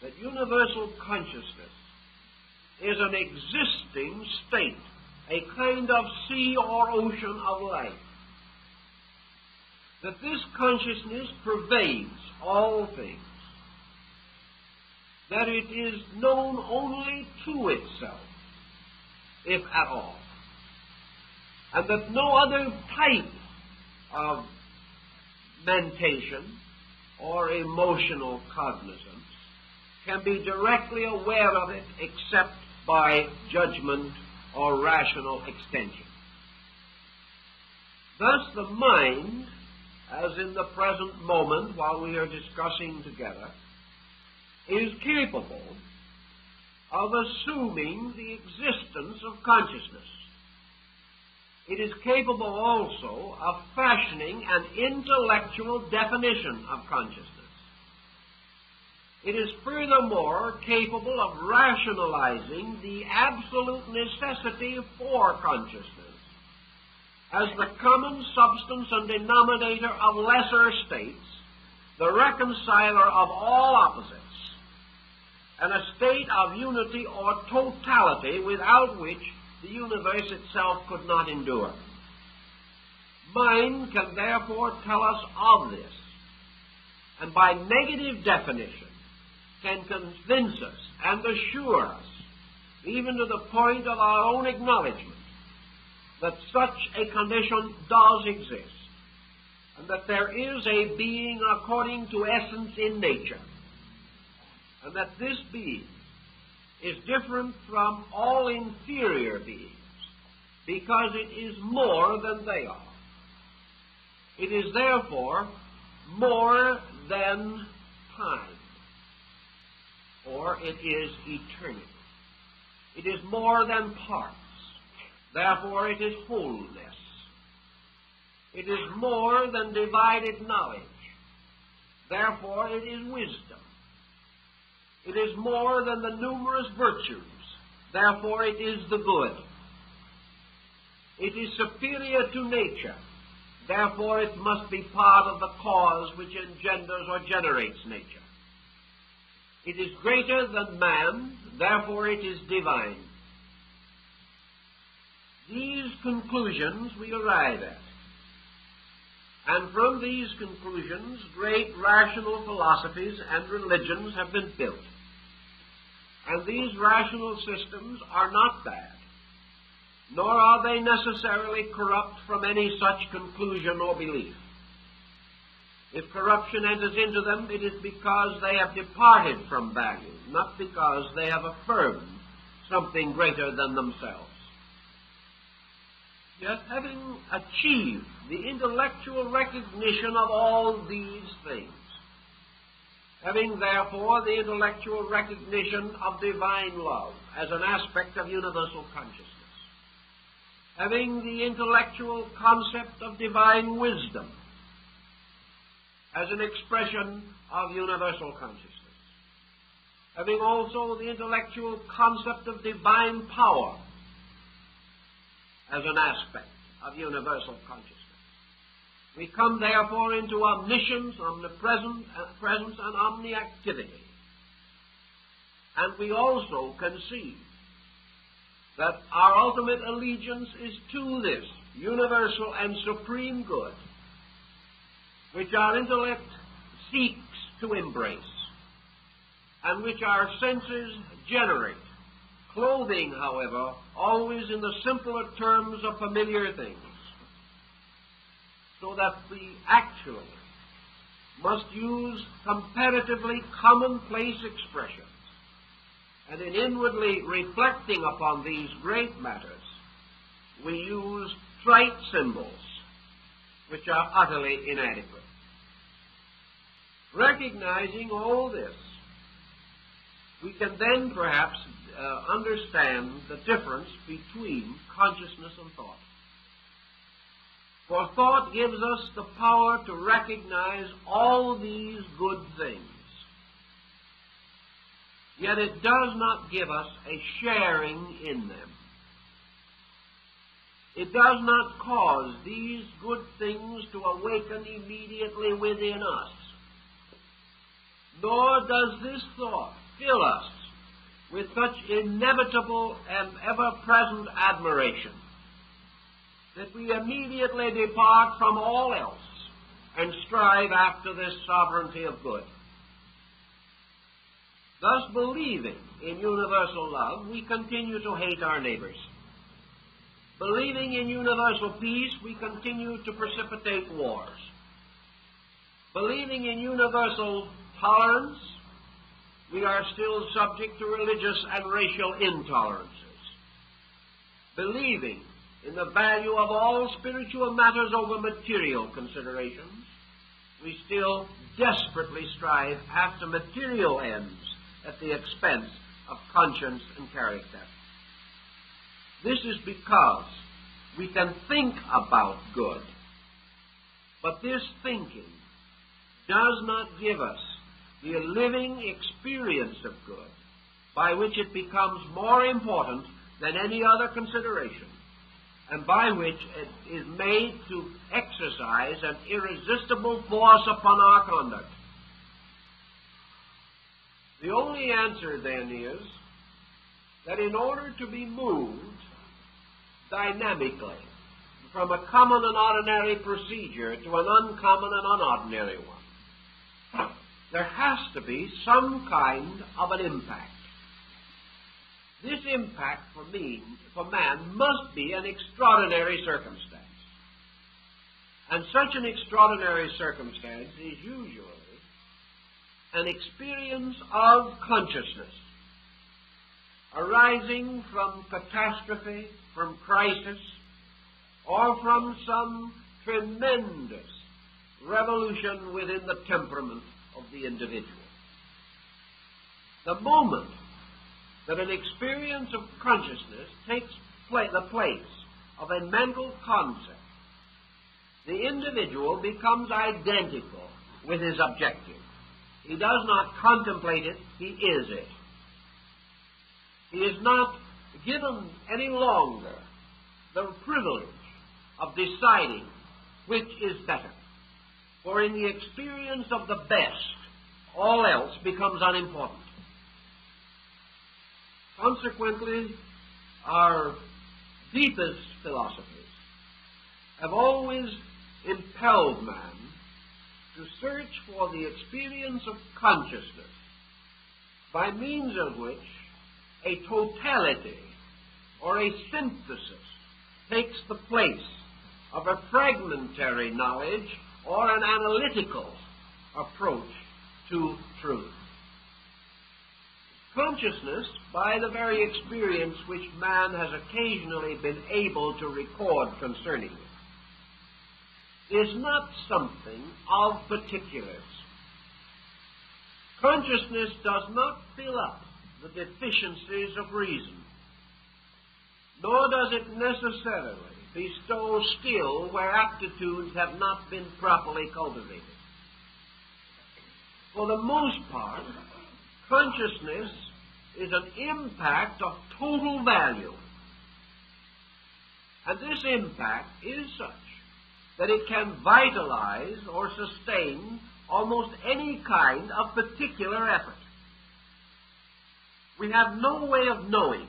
that universal consciousness is an existing state, a kind of sea or ocean of life. That this consciousness pervades all things. That it is known only to itself, if at all. And that no other type of mentation or emotional cognizance can be directly aware of it except by judgment or rational extension. Thus the mind, as in the present moment while we are discussing together, is capable of assuming the existence of consciousness. It is capable also of fashioning an intellectual definition of consciousness. It is furthermore capable of rationalizing the absolute necessity for consciousness as the common substance and denominator of lesser states, the reconciler of all opposites, and a state of unity or totality without which the universe itself could not endure. Mind can therefore tell us of this, and by negative definition can convince us and assure us, even to the point of our own acknowledgement, that such a condition does exist, and that there is a being according to essence in nature, and that this being is different from all inferior beings because it is more than they are. It is therefore more than time, or it is eternity. It is more than parts, therefore it is wholeness. It is more than divided knowledge, therefore it is wisdom. It is more than the numerous virtues, therefore it is the good. It is superior to nature, therefore it must be part of the cause which engenders or generates nature. It is greater than man, therefore it is divine. These conclusions we arrive at. And from these conclusions, great rational philosophies and religions have been built. And these rational systems are not bad, nor are they necessarily corrupt from any such conclusion or belief. If corruption enters into them, it is because they have departed from value, not because they have affirmed something greater than themselves. Yet, having achieved the intellectual recognition of all these things, having therefore the intellectual recognition of divine love as an aspect of universal consciousness, having the intellectual concept of divine wisdom as an expression of universal consciousness, having also the intellectual concept of divine power as an aspect of universal consciousness. We come therefore into omniscience, omnipresence, and omniactivity. And we also conceive that our ultimate allegiance is to this universal and supreme good, which our intellect seeks to embrace, and which our senses generate, clothing, however, always in the simpler terms of familiar things, so that we actually must use comparatively commonplace expressions, and in inwardly reflecting upon these great matters, we use trite symbols, which are utterly inadequate. Recognizing all this, we can then perhaps understand the difference between consciousness and thought. For thought gives us the power to recognize all these good things. Yet it does not give us a sharing in them. It does not cause these good things to awaken immediately within us. Nor does this thought fill us with such inevitable and ever-present admiration that we immediately depart from all else and strive after this sovereignty of good. Thus, believing in universal love, we continue to hate our neighbors. Believing in universal peace, we continue to precipitate wars. Believing in universal tolerance, we are still subject to religious and racial intolerances. Believing in the value of all spiritual matters over material considerations, we still desperately strive after material ends at the expense of conscience and character. This is because we can think about good, but this thinking does not give us the living experience of good by which it becomes more important than any other consideration, and by which it is made to exercise an irresistible force upon our conduct. The only answer, then, is that in order to be moved dynamically from a common and ordinary procedure to an uncommon and unordinary one, there has to be some kind of an impact. This impact for man must be an extraordinary circumstance. And such an extraordinary circumstance is usually an experience of consciousness arising from catastrophe, from crisis, or from some tremendous revolution within the temperament of the individual. The moment that an experience of consciousness takes the place of a mental concept, the individual becomes identical with his objective. He does not contemplate it, he is it. He is not given any longer the privilege of deciding which is better. For in the experience of the best, all else becomes unimportant. Consequently, our deepest philosophies have always impelled man to search for the experience of consciousness, by means of which a totality or a synthesis takes the place of a fragmentary knowledge or an analytical approach to truth. Consciousness, by the very experience which man has occasionally been able to record concerning it, is not something of particulars. Consciousness does not fill up the deficiencies of reason, nor does it necessarily bestow skill where aptitudes have not been properly cultivated. For the most part, consciousness is an impact of total value. And this impact is such that it can vitalize or sustain almost any kind of particular effort. We have no way of knowing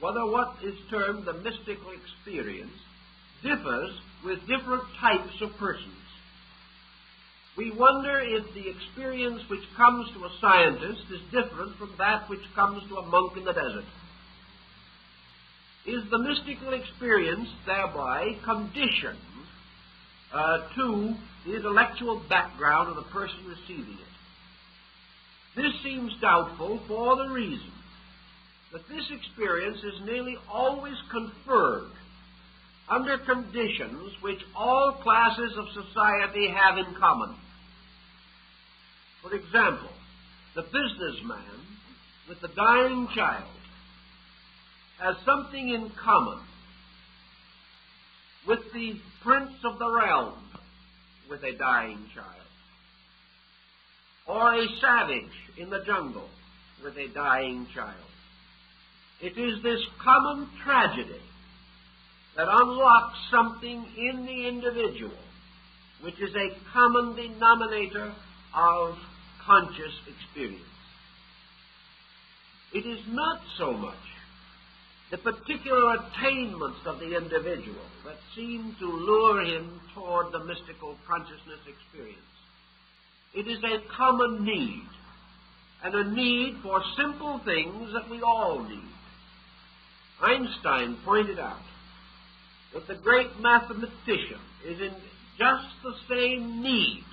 whether what is termed the mystical experience differs with different types of persons. We wonder if the experience which comes to a scientist is different from that which comes to a monk in the desert. Is the mystical experience thereby conditioned to the intellectual background of the person receiving it? This seems doubtful for the reason that this experience is nearly always conferred under conditions which all classes of society have in common. For example, the businessman with the dying child has something in common with the prince of the realm with a dying child, or a savage in the jungle with a dying child. It is this common tragedy that unlocks something in the individual which is a common denominator of conscious experience. It is not so much the particular attainments of the individual that seem to lure him toward the mystical consciousness experience. It is a common need, and a need for simple things that we all need. Einstein pointed out that the great mathematician is in just the same need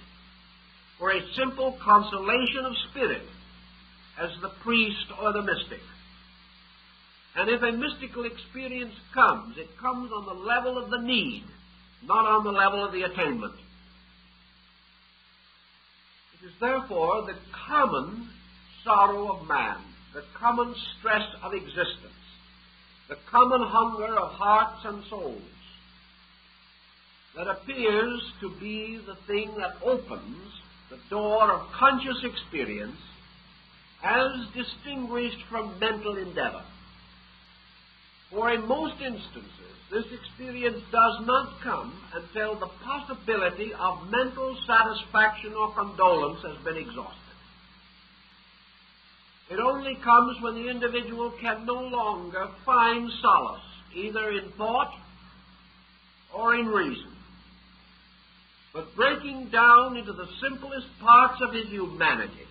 for a simple consolation of spirit as the priest or the mystic. And if a mystical experience comes, it comes on the level of the need, not on the level of the attainment. It is therefore the common sorrow of man, the common stress of existence, the common hunger of hearts and souls, that appears to be the thing that opens the door of conscious experience as distinguished from mental endeavor. For in most instances, this experience does not come until the possibility of mental satisfaction or condolence has been exhausted. It only comes when the individual can no longer find solace, either in thought or in reason, but breaking down into the simplest parts of his humanity,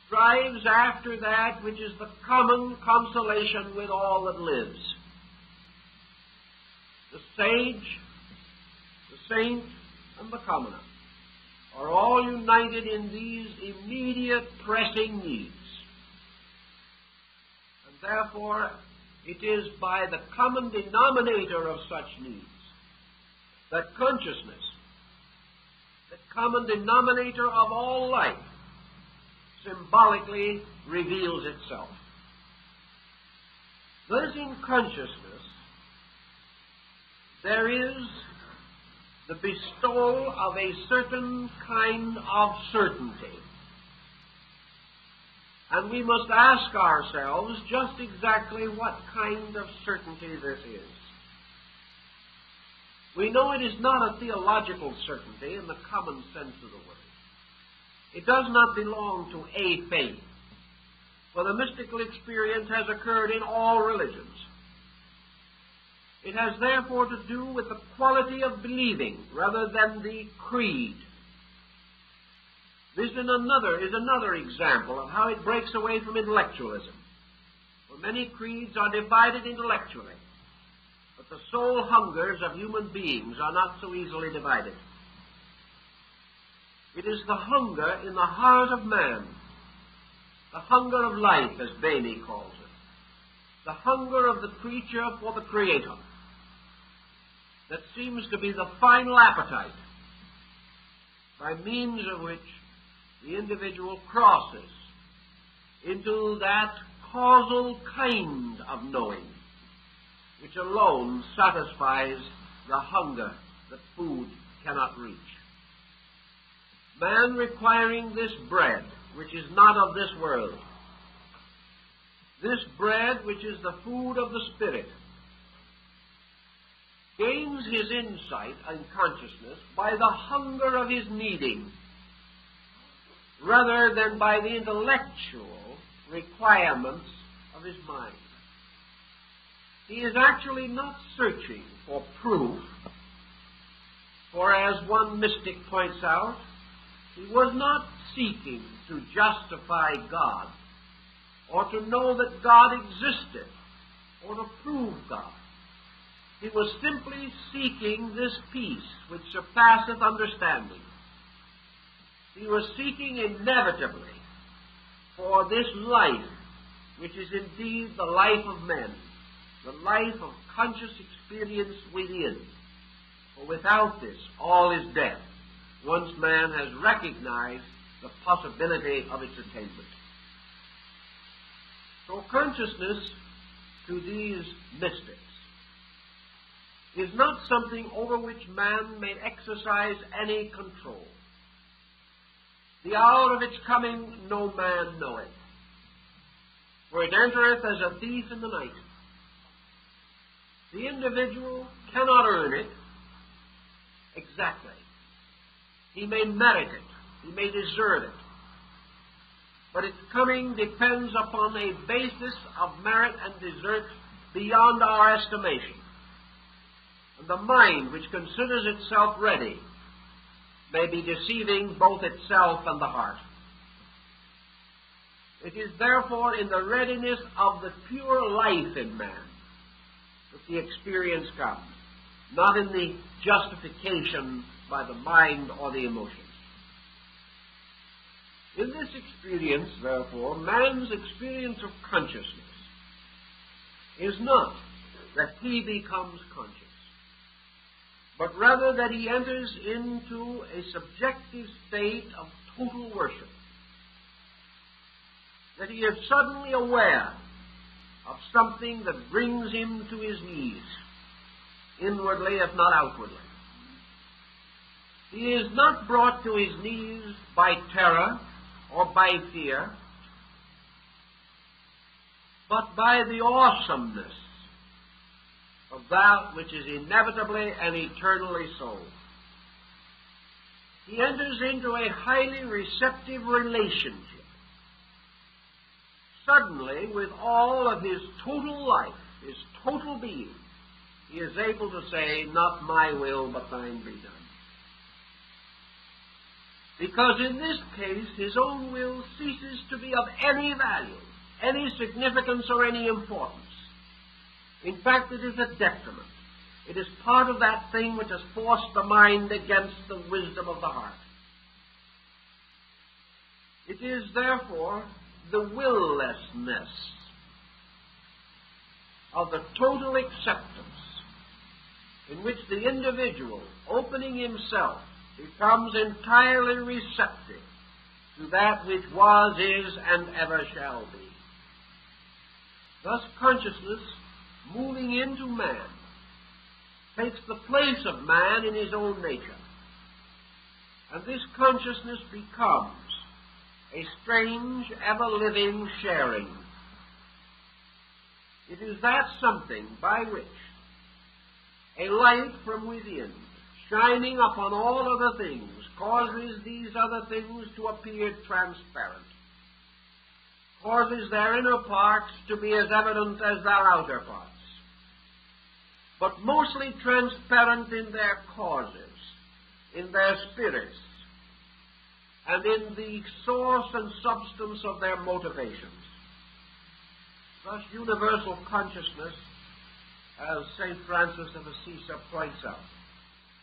strives after that which is the common consolation with all that lives. The sage, the saint, and the commoner are all united in these immediate pressing needs. And therefore, it is by the common denominator of such needs that consciousness, the common denominator of all life, symbolically reveals itself. Thus, in consciousness, there is the bestowal of a certain kind of certainty. And we must ask ourselves just exactly what kind of certainty this is. We know it is not a theological certainty in the common sense of the word. It does not belong to a faith, for the mystical experience has occurred in all religions. It has therefore to do with the quality of believing rather than the creed. This is another example of how it breaks away from intellectualism. For many creeds are divided intellectually, but the soul hungers of human beings are not so easily divided. It is the hunger in the heart of man, the hunger of life, as Bailey calls it, the hunger of the creature for the Creator, that seems to be the final appetite by means of which the individual crosses into that causal kind of knowing which alone satisfies the hunger that food cannot reach. Man requiring this bread, which is not of this world, this bread which is the food of the Spirit, gains his insight and consciousness by the hunger of his needing, rather than by the intellectual requirements of his mind. He is actually not searching for proof, for as one mystic points out, he was not seeking to justify God, or to know that God existed, or to prove God. He was simply seeking this peace which surpasseth understanding. He was seeking inevitably for this life, which is indeed the life of men, the life of conscious experience within. For without this, all is death, once man has recognized the possibility of its attainment. So consciousness to these mystics is not something over which man may exercise any control. The hour of its coming no man knoweth, for it entereth as a thief in the night. The individual cannot earn it exactly. He may merit it, he may deserve it, but its coming depends upon a basis of merit and desert beyond our estimation. And the mind which considers itself ready may be deceiving both itself and the heart. It is therefore in the readiness of the pure life in man that the experience comes, not in the justification by the mind or the emotions. In this experience, therefore, man's experience of consciousness is not that he becomes conscious, but rather that he enters into a subjective state of total worship, that he is suddenly aware of something that brings him to his knees, inwardly if not outwardly. He is not brought to his knees by terror or by fear, but by the awesomeness of that which is inevitably and eternally so. He enters into a highly receptive relationship. Suddenly, with all of his total life, his total being, he is able to say, not my will, but thine be done. Because in this case, his own will ceases to be of any value, any significance, or any importance. In fact, it is a detriment. It is part of that thing which has forced the mind against the wisdom of the heart. It is, therefore, the willlessness of the total acceptance in which the individual, opening himself, becomes entirely receptive to that which was, is, and ever shall be. Thus, consciousness, moving into man, takes the place of man in his own nature. And this consciousness becomes a strange, ever-living sharing. It is that something by which a light from within, shining upon all other things, causes these other things to appear transparent, causes their inner parts to be as evident as their outer parts, but mostly transparent in their causes, in their spirits, and in the source and substance of their motivations. Thus, universal consciousness, as St. Francis of Assisi points out,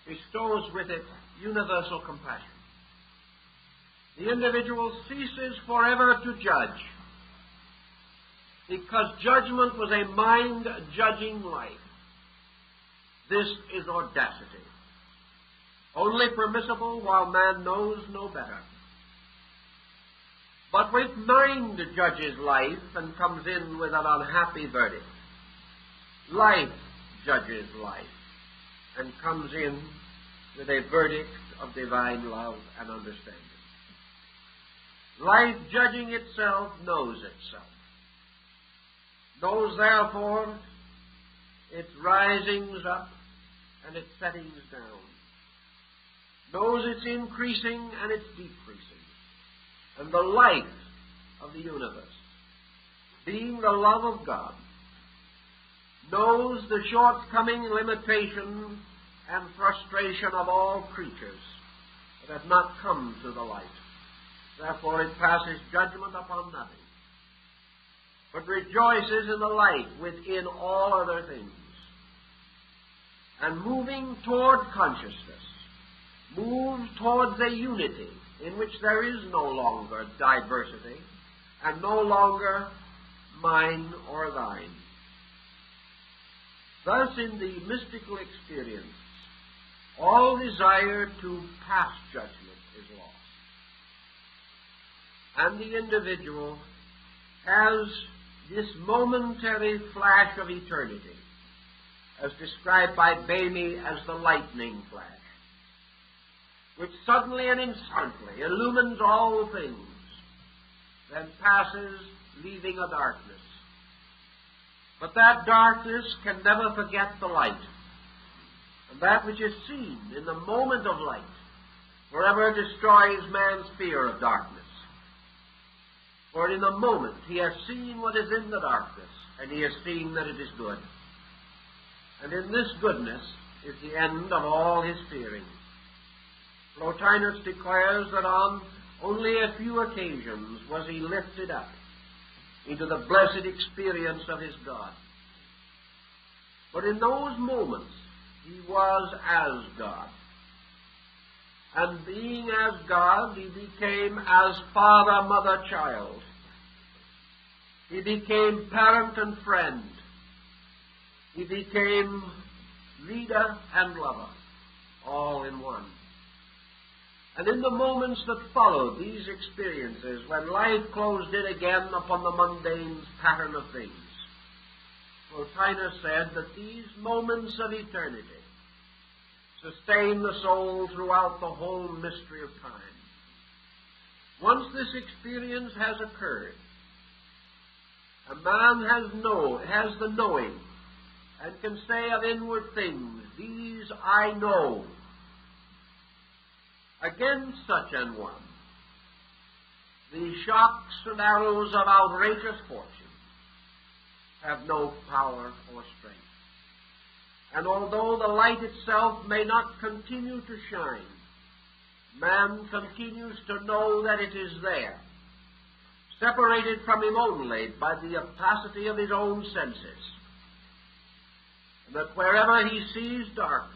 bestows with it universal compassion. The individual ceases forever to judge, because judgment was a mind-judging life. This is audacity, only permissible while man knows no better. But when mind judges life and comes in with an unhappy verdict, life judges life and comes in with a verdict of divine love and understanding. Life, judging itself, knows itself, knows therefore its risings up and its settings down, knows its increasing and its decreasing, and the life of the universe, being the love of God, knows the shortcoming, limitation, and frustration of all creatures that have not come to the light. Therefore it passes judgment upon nothing, but rejoices in the light within all other things. And moving toward consciousness, moves towards a unity in which there is no longer diversity and no longer mine or thine. Thus, in the mystical experience, all desire to pass judgment is lost. And the individual has this momentary flash of eternity as described by Bamey as the lightning flash, which suddenly and instantly illumines all things, then passes, leaving a darkness. But that darkness can never forget the light, and that which is seen in the moment of light forever destroys man's fear of darkness. For in a moment he has seen what is in the darkness, and he has seen that it is good. And in this goodness is the end of all his fearing. Plotinus declares that on only a few occasions was he lifted up into the blessed experience of his God. But in those moments he was as God. And being as God, he became as father, mother, child. He became parent and friend. He became leader and lover, all in one. And in the moments that followed these experiences, when life closed in again upon the mundane pattern of things, Plotinus said that these moments of eternity sustain the soul throughout the whole mystery of time. Once this experience has occurred, a man has the knowing and can say of inward things, "These I know." Against such an one, the shocks and arrows of outrageous fortune have no power or strength. And although the light itself may not continue to shine, man continues to know that it is there, separated from him only by the opacity of his own senses, and that wherever he sees darkness,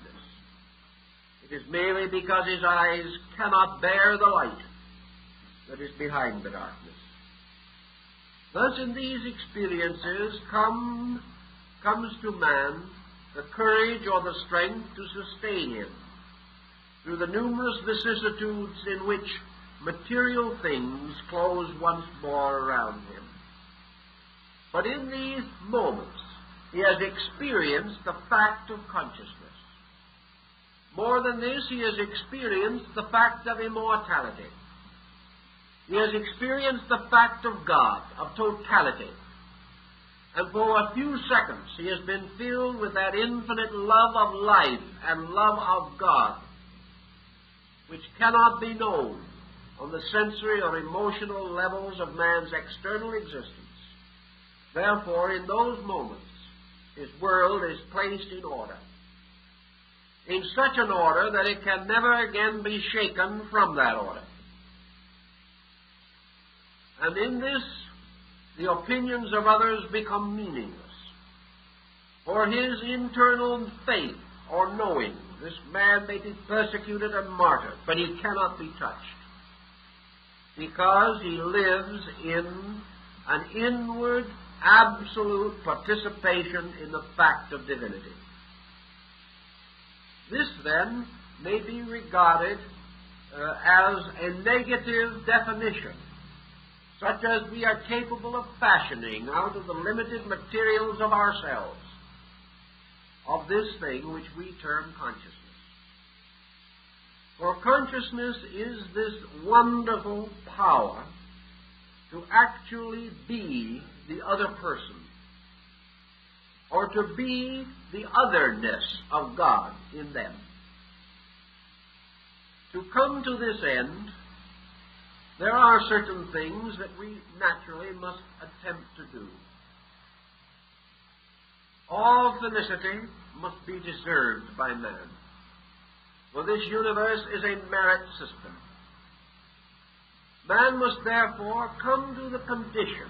it is merely because his eyes cannot bear the light that is behind the darkness. Thus, in these experiences comes to man the courage or the strength to sustain him through the numerous vicissitudes in which material things close once more around him. But in these moments, he has experienced the fact of consciousness. More than this, he has experienced the fact of immortality. He has experienced the fact of God, of totality. And for a few seconds, he has been filled with that infinite love of life and love of God, which cannot be known on the sensory or emotional levels of man's external existence. Therefore, in those moments, his world is placed in order, in such an order that it can never again be shaken from that order. And in this, the opinions of others become meaningless. For his internal faith or knowing, this man may be persecuted and martyred, but he cannot be touched, because he lives in an inward, absolute participation in the fact of divinity. This, then, may be regarded as a negative definition, such as we are capable of fashioning out of the limited materials of ourselves, of this thing which we term consciousness. For consciousness is this wonderful power to actually be the other person, or to be the otherness of God in them. To come to this end, there are certain things that we naturally must attempt to do. All felicity must be deserved by man, for this universe is a merit system. Man must therefore come to the condition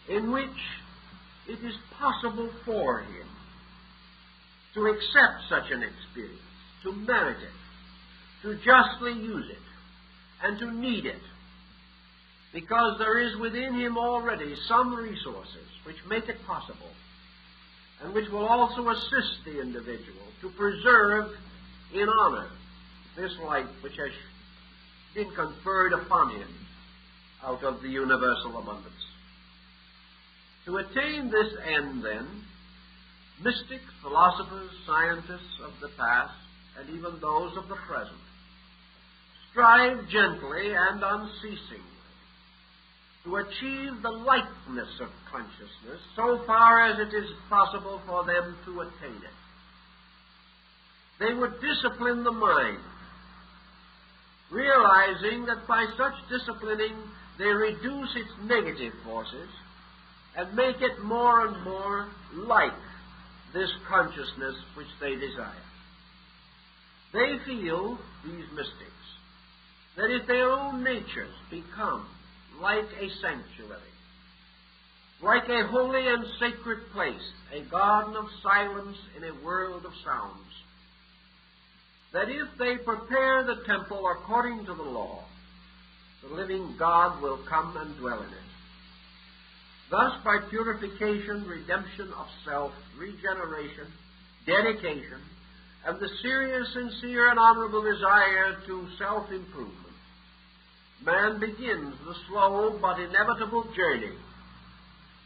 in which it is possible for him to accept such an experience, to merit it, to justly use it, and to need it, because there is within him already some resources which make it possible, and which will also assist the individual to preserve in honor this light which has been conferred upon him out of the universal abundance. To attain this end, then, Mystics, philosophers, scientists of the past, and even those of the present, strive gently and unceasingly to achieve the likeness of consciousness so far as it is possible for them to attain it. They would discipline the mind, realizing that by such disciplining they reduce its negative forces and make it more and more like this consciousness which they desire. They feel, these mystics, that if their own natures become like a sanctuary, like a holy and sacred place, a garden of silence in a world of sounds, that if they prepare the temple according to the law, the living God will come and dwell in it. Thus, by purification, redemption of self, regeneration, dedication, and the serious, sincere, and honorable desire to self-improvement, man begins the slow but inevitable journey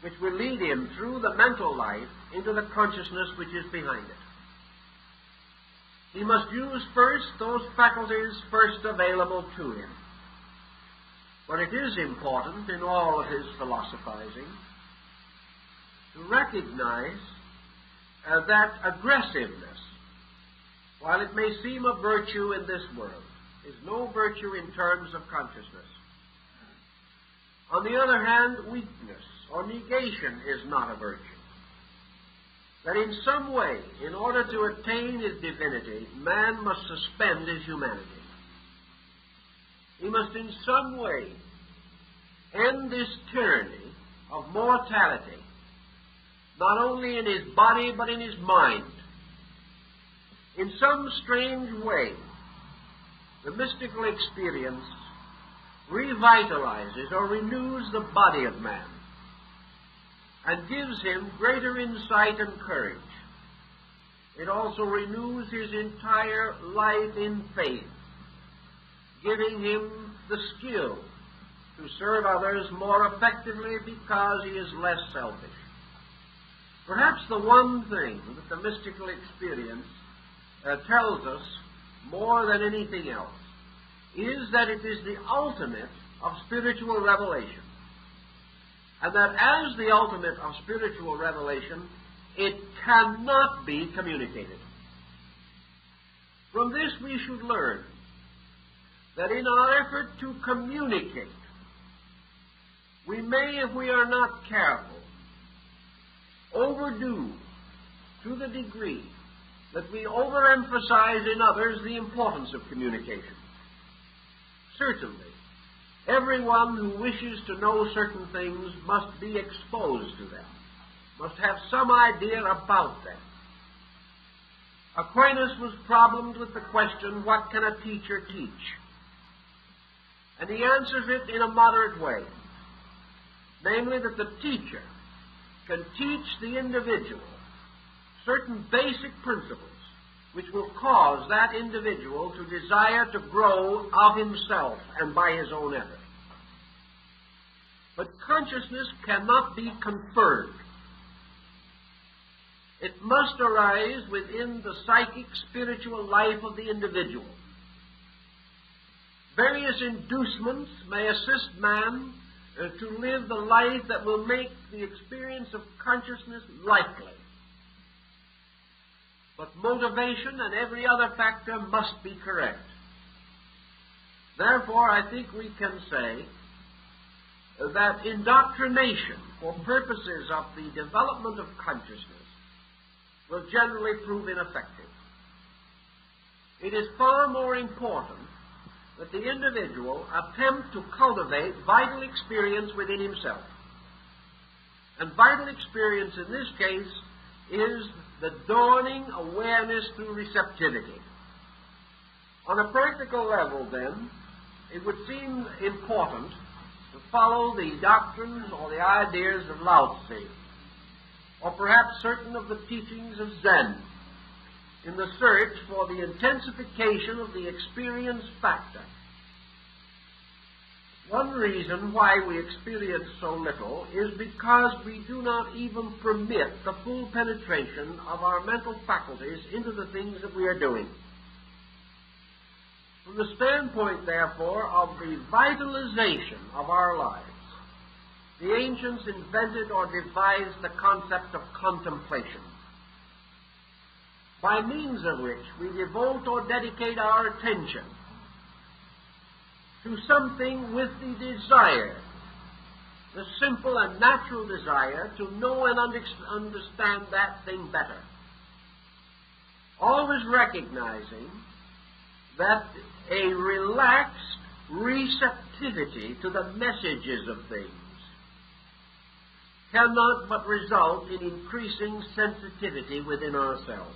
which will lead him through the mental life into the consciousness which is behind it. He must use first those faculties first available to him. But it is important in all of his philosophizing to recognize that aggressiveness, while it may seem a virtue in this world, is no virtue in terms of consciousness. On the other hand, weakness or negation is not a virtue. That in some way, in order to attain his divinity, man must suspend his humanity. He must in some way end this tyranny of mortality, not only in his body but in his mind. In some strange way, the mystical experience revitalizes or renews the body of man and gives him greater insight and courage. It also renews his entire life in faith, giving him the skill to serve others more effectively because he is less selfish. Perhaps the one thing that the mystical experience tells us more than anything else is that it is the ultimate of spiritual revelation, and that as the ultimate of spiritual revelation, it cannot be communicated. From this we should learn that in our effort to communicate, we may, if we are not careful, overdo to the degree that we overemphasize in others the importance of communication. Certainly, everyone who wishes to know certain things must be exposed to them, must have some idea about them. Aquinas was problemed with the question, what can a teacher teach? And he answers it in a moderate way, namely that the teacher can teach the individual certain basic principles which will cause that individual to desire to grow of himself and by his own effort. But consciousness cannot be conferred. It must arise within the psychic, spiritual life of the individual. Various inducements may assist man to live the life that will make the experience of consciousness likely. But motivation and every other factor must be correct. Therefore, I think we can say that indoctrination for purposes of the development of consciousness will generally prove ineffective. It is far more important that the individual attempt to cultivate vital experience within himself. And vital experience in this case is the dawning awareness through receptivity. On a practical level, then, it would seem important to follow the doctrines or the ideas of Lao Tzu, or perhaps certain of the teachings of Zen, in the search for the intensification of the experience factor. One reason why we experience so little is because we do not even permit the full penetration of our mental faculties into the things that we are doing. From the standpoint, therefore, of the vitalization of our lives, the ancients invented or devised the concept of contemplation, by means of which we devote or dedicate our attention to something with the desire, the simple and natural desire to know and understand that thing better. Always recognizing that a relaxed receptivity to the messages of things cannot but result in increasing sensitivity within ourselves.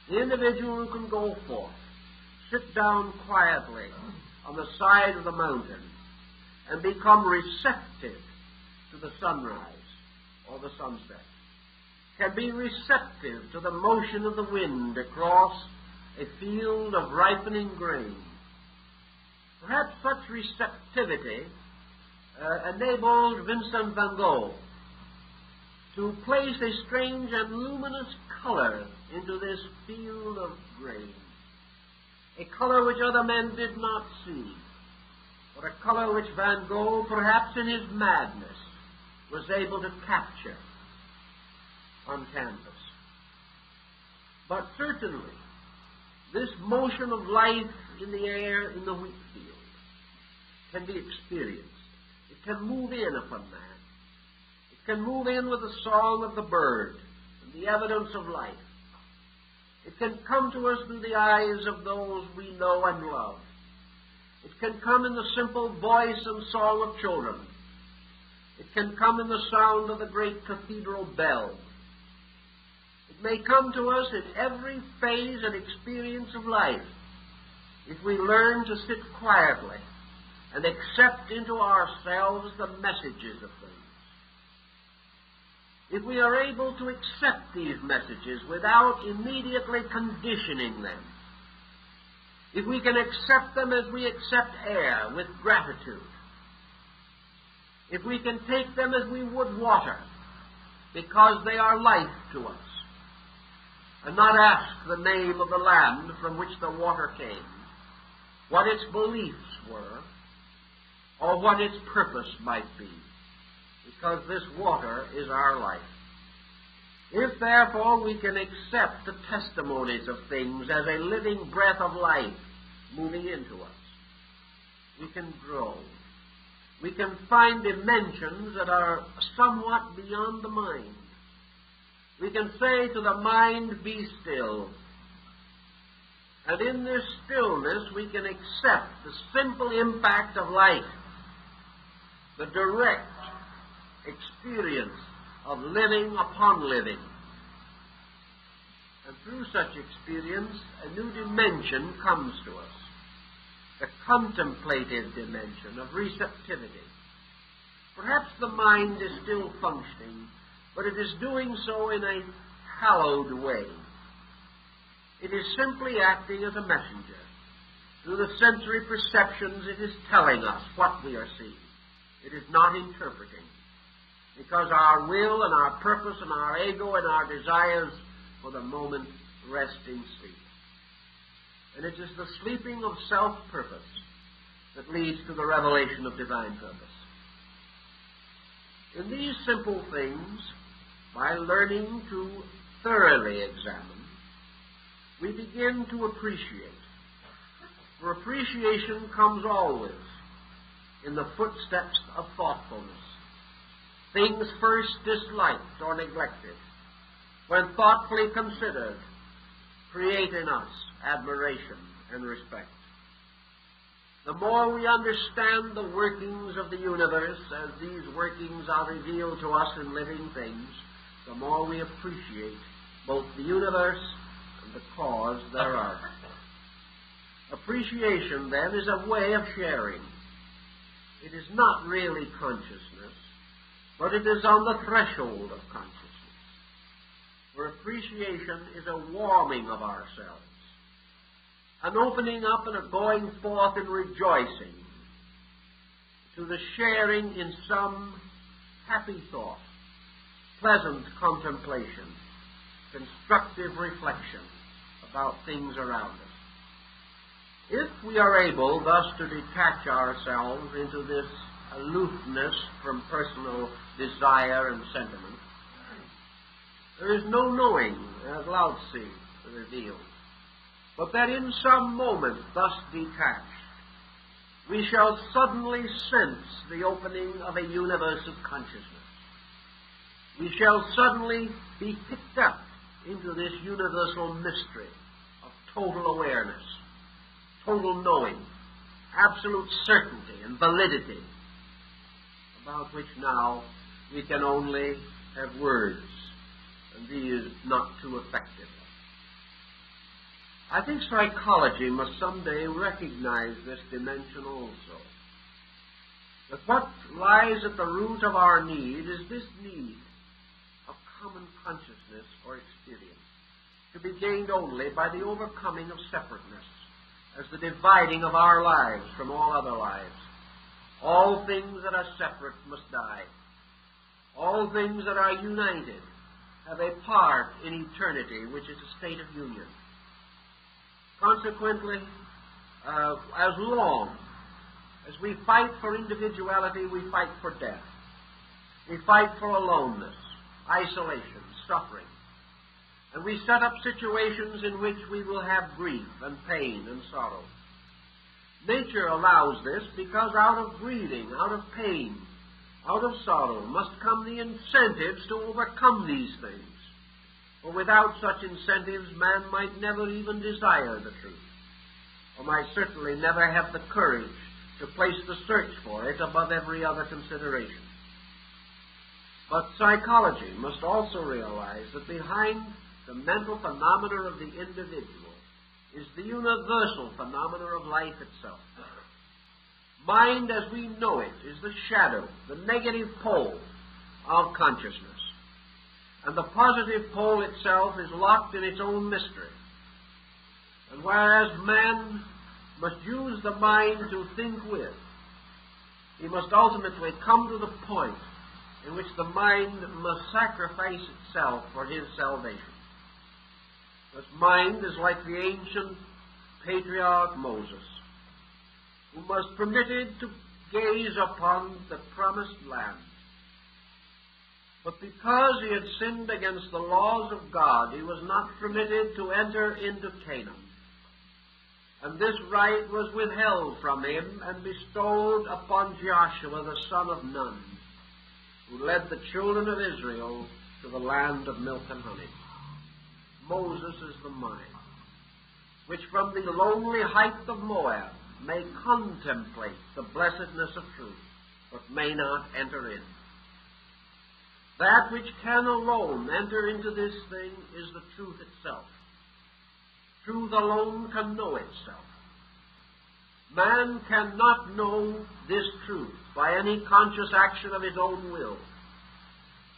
The individual who can go forth, sit down quietly on the side of the mountain and become receptive to the sunrise or the sunset, can be receptive to the motion of the wind across a field of ripening grain. Perhaps such receptivity enabled Vincent van Gogh to place a strange and luminous color into this field of grain, a color which other men did not see, but a color which Van Gogh, perhaps in his madness, was able to capture on canvas. But certainly, this motion of life in the air in the wheat field can be experienced. It can move in upon man. It can move in with the song of the bird and the evidence of life. It can come to us through the eyes of those we know and love. It can come in the simple voice and song of children. It can come in the sound of the great cathedral bell. It may come to us in every phase and experience of life if we learn to sit quietly and accept into ourselves the messages of things. If we are able to accept these messages without immediately conditioning them, if we can accept them as we accept air with gratitude, if we can take them as we would water because they are life to us, and not ask the name of the land from which the water came, what its beliefs were, or what its purpose might be, because this water is our life. If, therefore, we can accept the testimonies of things as a living breath of life moving into us, we can grow. We can find dimensions that are somewhat beyond the mind. We can say to the mind, be still. And in this stillness, we can accept the simple impact of life, the direct experience of living upon living. And through such experience, a new dimension comes to us, the contemplative dimension of receptivity. Perhaps the mind is still functioning, but it is doing so in a hallowed way. It is simply acting as a messenger. Through the sensory perceptions, it is telling us what we are seeing. It is not interpreting, because our will and our purpose and our ego and our desires for the moment rest in sleep. And it is the sleeping of self-purpose that leads to the revelation of divine purpose. In these simple things, by learning to thoroughly examine, we begin to appreciate. For appreciation comes always in the footsteps of thoughtfulness. Things first disliked or neglected, when thoughtfully considered, create in us admiration and respect. The more we understand the workings of the universe as these workings are revealed to us in living things, the more we appreciate both the universe and the cause thereof. Appreciation, then, is a way of sharing. It is not really consciousness, but it is on the threshold of consciousness, where appreciation is a warming of ourselves, an opening up and a going forth in rejoicing to the sharing in some happy thought, pleasant contemplation, constructive reflection about things around us. If we are able thus to detach ourselves into this aloofness from personal desire and sentiment, there is no knowing, as Lao Tzu revealed, but that in some moment thus detached, we shall suddenly sense the opening of a universe of consciousness. We shall suddenly be picked up into this universal mystery of total awareness, total knowing, absolute certainty and validity, about which now we can only have words, and these not too effectively. I think psychology must someday recognize this dimension also. That what lies at the root of our need is this need of common consciousness or experience, to be gained only by the overcoming of separateness, as the dividing of our lives from all other lives. All things that are separate must die. All things that are united have a part in eternity, which is a state of union. Consequently, as long as we fight for individuality, we fight for death. We fight for aloneness, isolation, suffering. And we set up situations in which we will have grief and pain and sorrow. Nature allows this because out of grieving, out of pain, out of sorrow must come the incentives to overcome these things. For without such incentives, man might never even desire the truth, or might certainly never have the courage to place the search for it above every other consideration. But psychology must also realize that behind the mental phenomena of the individual is the universal phenomena of life itself. Mind as we know it is the shadow, the negative pole of consciousness. And the positive pole itself is locked in its own mystery. And whereas man must use the mind to think with, he must ultimately come to the point in which the mind must sacrifice itself for his salvation. This mind is like the ancient patriarch Moses, who was permitted to gaze upon the promised land. But because he had sinned against the laws of God, he was not permitted to enter into Canaan. And this right was withheld from him and bestowed upon Joshua, the son of Nun, who led the children of Israel to the land of milk and honey. Moses is the mind, which from the lonely height of Moab may contemplate the blessedness of truth, but may not enter in. That which can alone enter into this thing is the truth itself. Truth alone can know itself. Man cannot know this truth by any conscious action of his own will,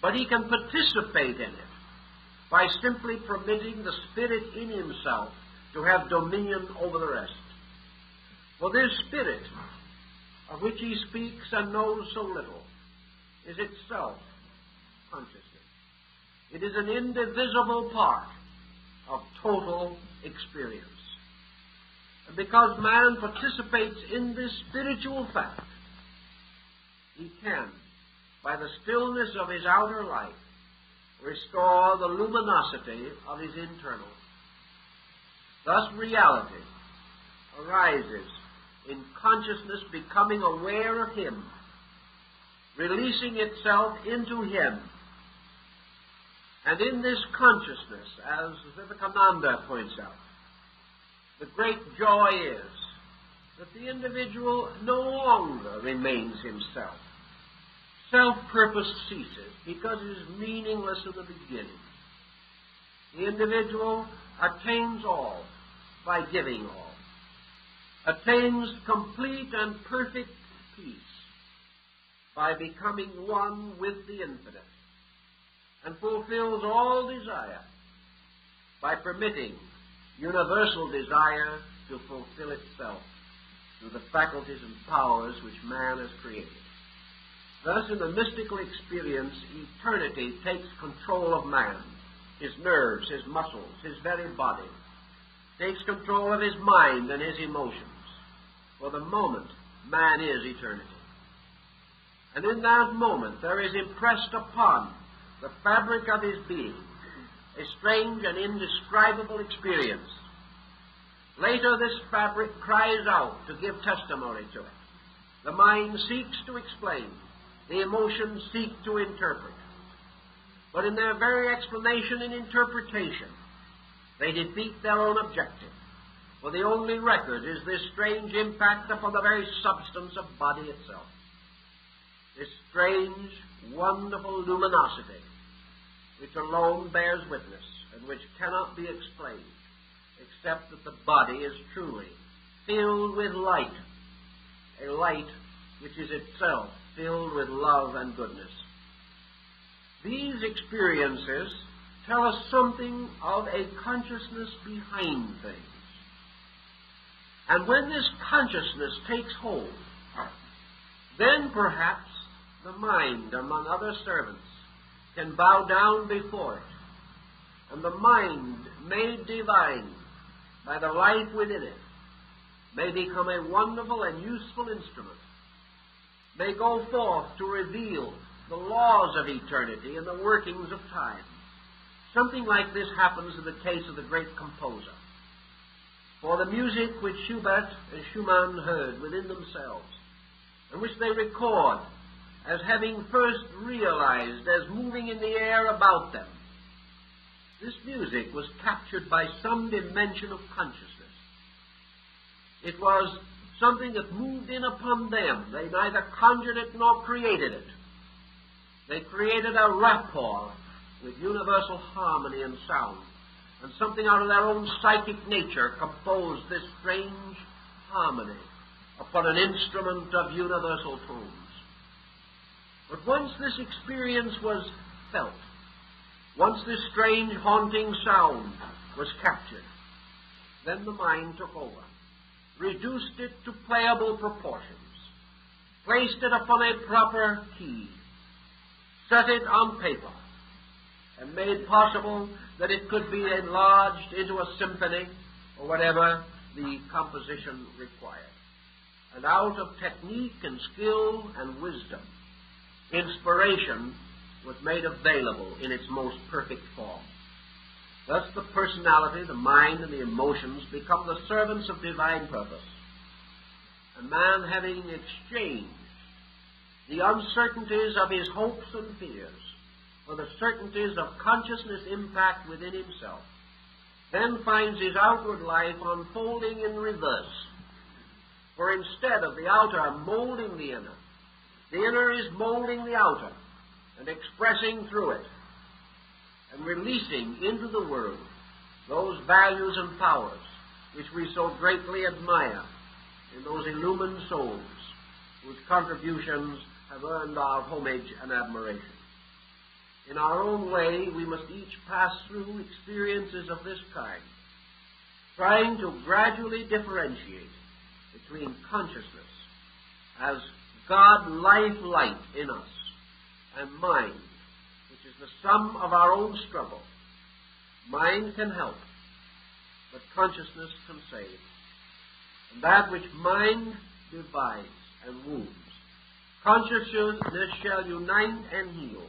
but he can participate in it by simply permitting the Spirit in himself to have dominion over the rest. For this Spirit, of which he speaks and knows so little, is itself consciousness. It is an indivisible part of total experience. And because man participates in this spiritual fact, he can, by the stillness of his outer life, restore the luminosity of his internal. Thus reality arises in consciousness becoming aware of him, releasing itself into him. And in this consciousness, as Vivekananda points out, the great joy is that the individual no longer remains himself. Self-purpose ceases because it is meaningless in the beginning. The individual attains all by giving all, attains complete and perfect peace by becoming one with the infinite, and fulfills all desire by permitting universal desire to fulfill itself. through the faculties and powers which man has created. Thus, in the mystical experience, eternity takes control of man, his nerves, his muscles, his very body, takes control of his mind and his emotions. For the moment, man is eternity. And in that moment, there is impressed upon the fabric of his being a strange and indescribable experience. Later, this fabric cries out to give testimony to it. The mind seeks to explain. The emotions seek to interpret. But in their very explanation and interpretation, they defeat their own objective. For the only record is this strange impact upon the very substance of body itself. This strange, wonderful luminosity, which alone bears witness and which cannot be explained, except that the body is truly filled with light, a light which is itself filled with love and goodness. These experiences tell us something of a consciousness behind things. And when this consciousness takes hold, then perhaps the mind, among other servants, can bow down before it, and the mind, made divine by the life within it, may become a wonderful and useful instrument, may go forth to reveal the laws of eternity and the workings of time. Something like this happens in the case of the great composer. For the music which Schubert and Schumann heard within themselves, and which they record as having first realized as moving in the air about them, this music was captured by some dimension of consciousness. It was something that moved in upon them. They neither conjured it nor created it. They created a rapport with universal harmony and sound, and something out of their own psychic nature composed this strange harmony upon an instrument of universal tones. But once this experience was felt, once this strange haunting sound was captured, then the mind took over, reduced it to playable proportions, placed it upon a proper key, set it on paper, and made possible that it could be enlarged into a symphony or whatever the composition required. And out of technique and skill and wisdom, inspiration was made available in its most perfect form. Thus the personality, the mind, and the emotions become the servants of divine purpose. A man having exchanged the uncertainties of his hopes and fears for the certainties of consciousness impact within himself, then finds his outward life unfolding in reverse. For instead of the outer molding the inner is molding the outer and expressing through it and releasing into the world those values and powers which we so greatly admire in those illumined souls whose contributions have earned our homage and admiration. In our own way, we must each pass through experiences of this kind, trying to gradually differentiate between consciousness as God life light in us and mind, which is the sum of our own struggle. Mind can help, but consciousness can save. And that which mind divides and wounds, consciousness shall unite and heal.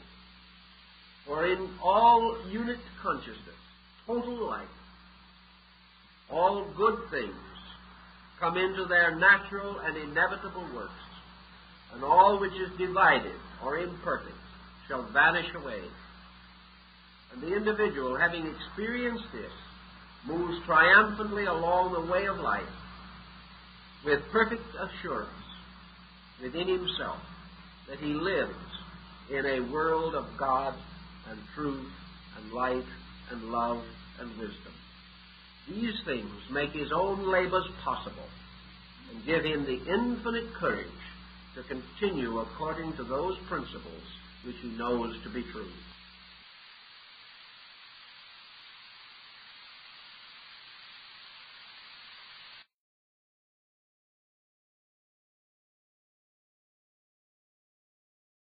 For in all unit consciousness, total life, all good things come into their natural and inevitable works, and all which is divided or imperfect shall vanish away. And the individual, having experienced this, moves triumphantly along the way of life with perfect assurance within himself that he lives in a world of God and truth and light and love and wisdom. These things make his own labors possible and give him the infinite courage to continue according to those principles which he knows to be true.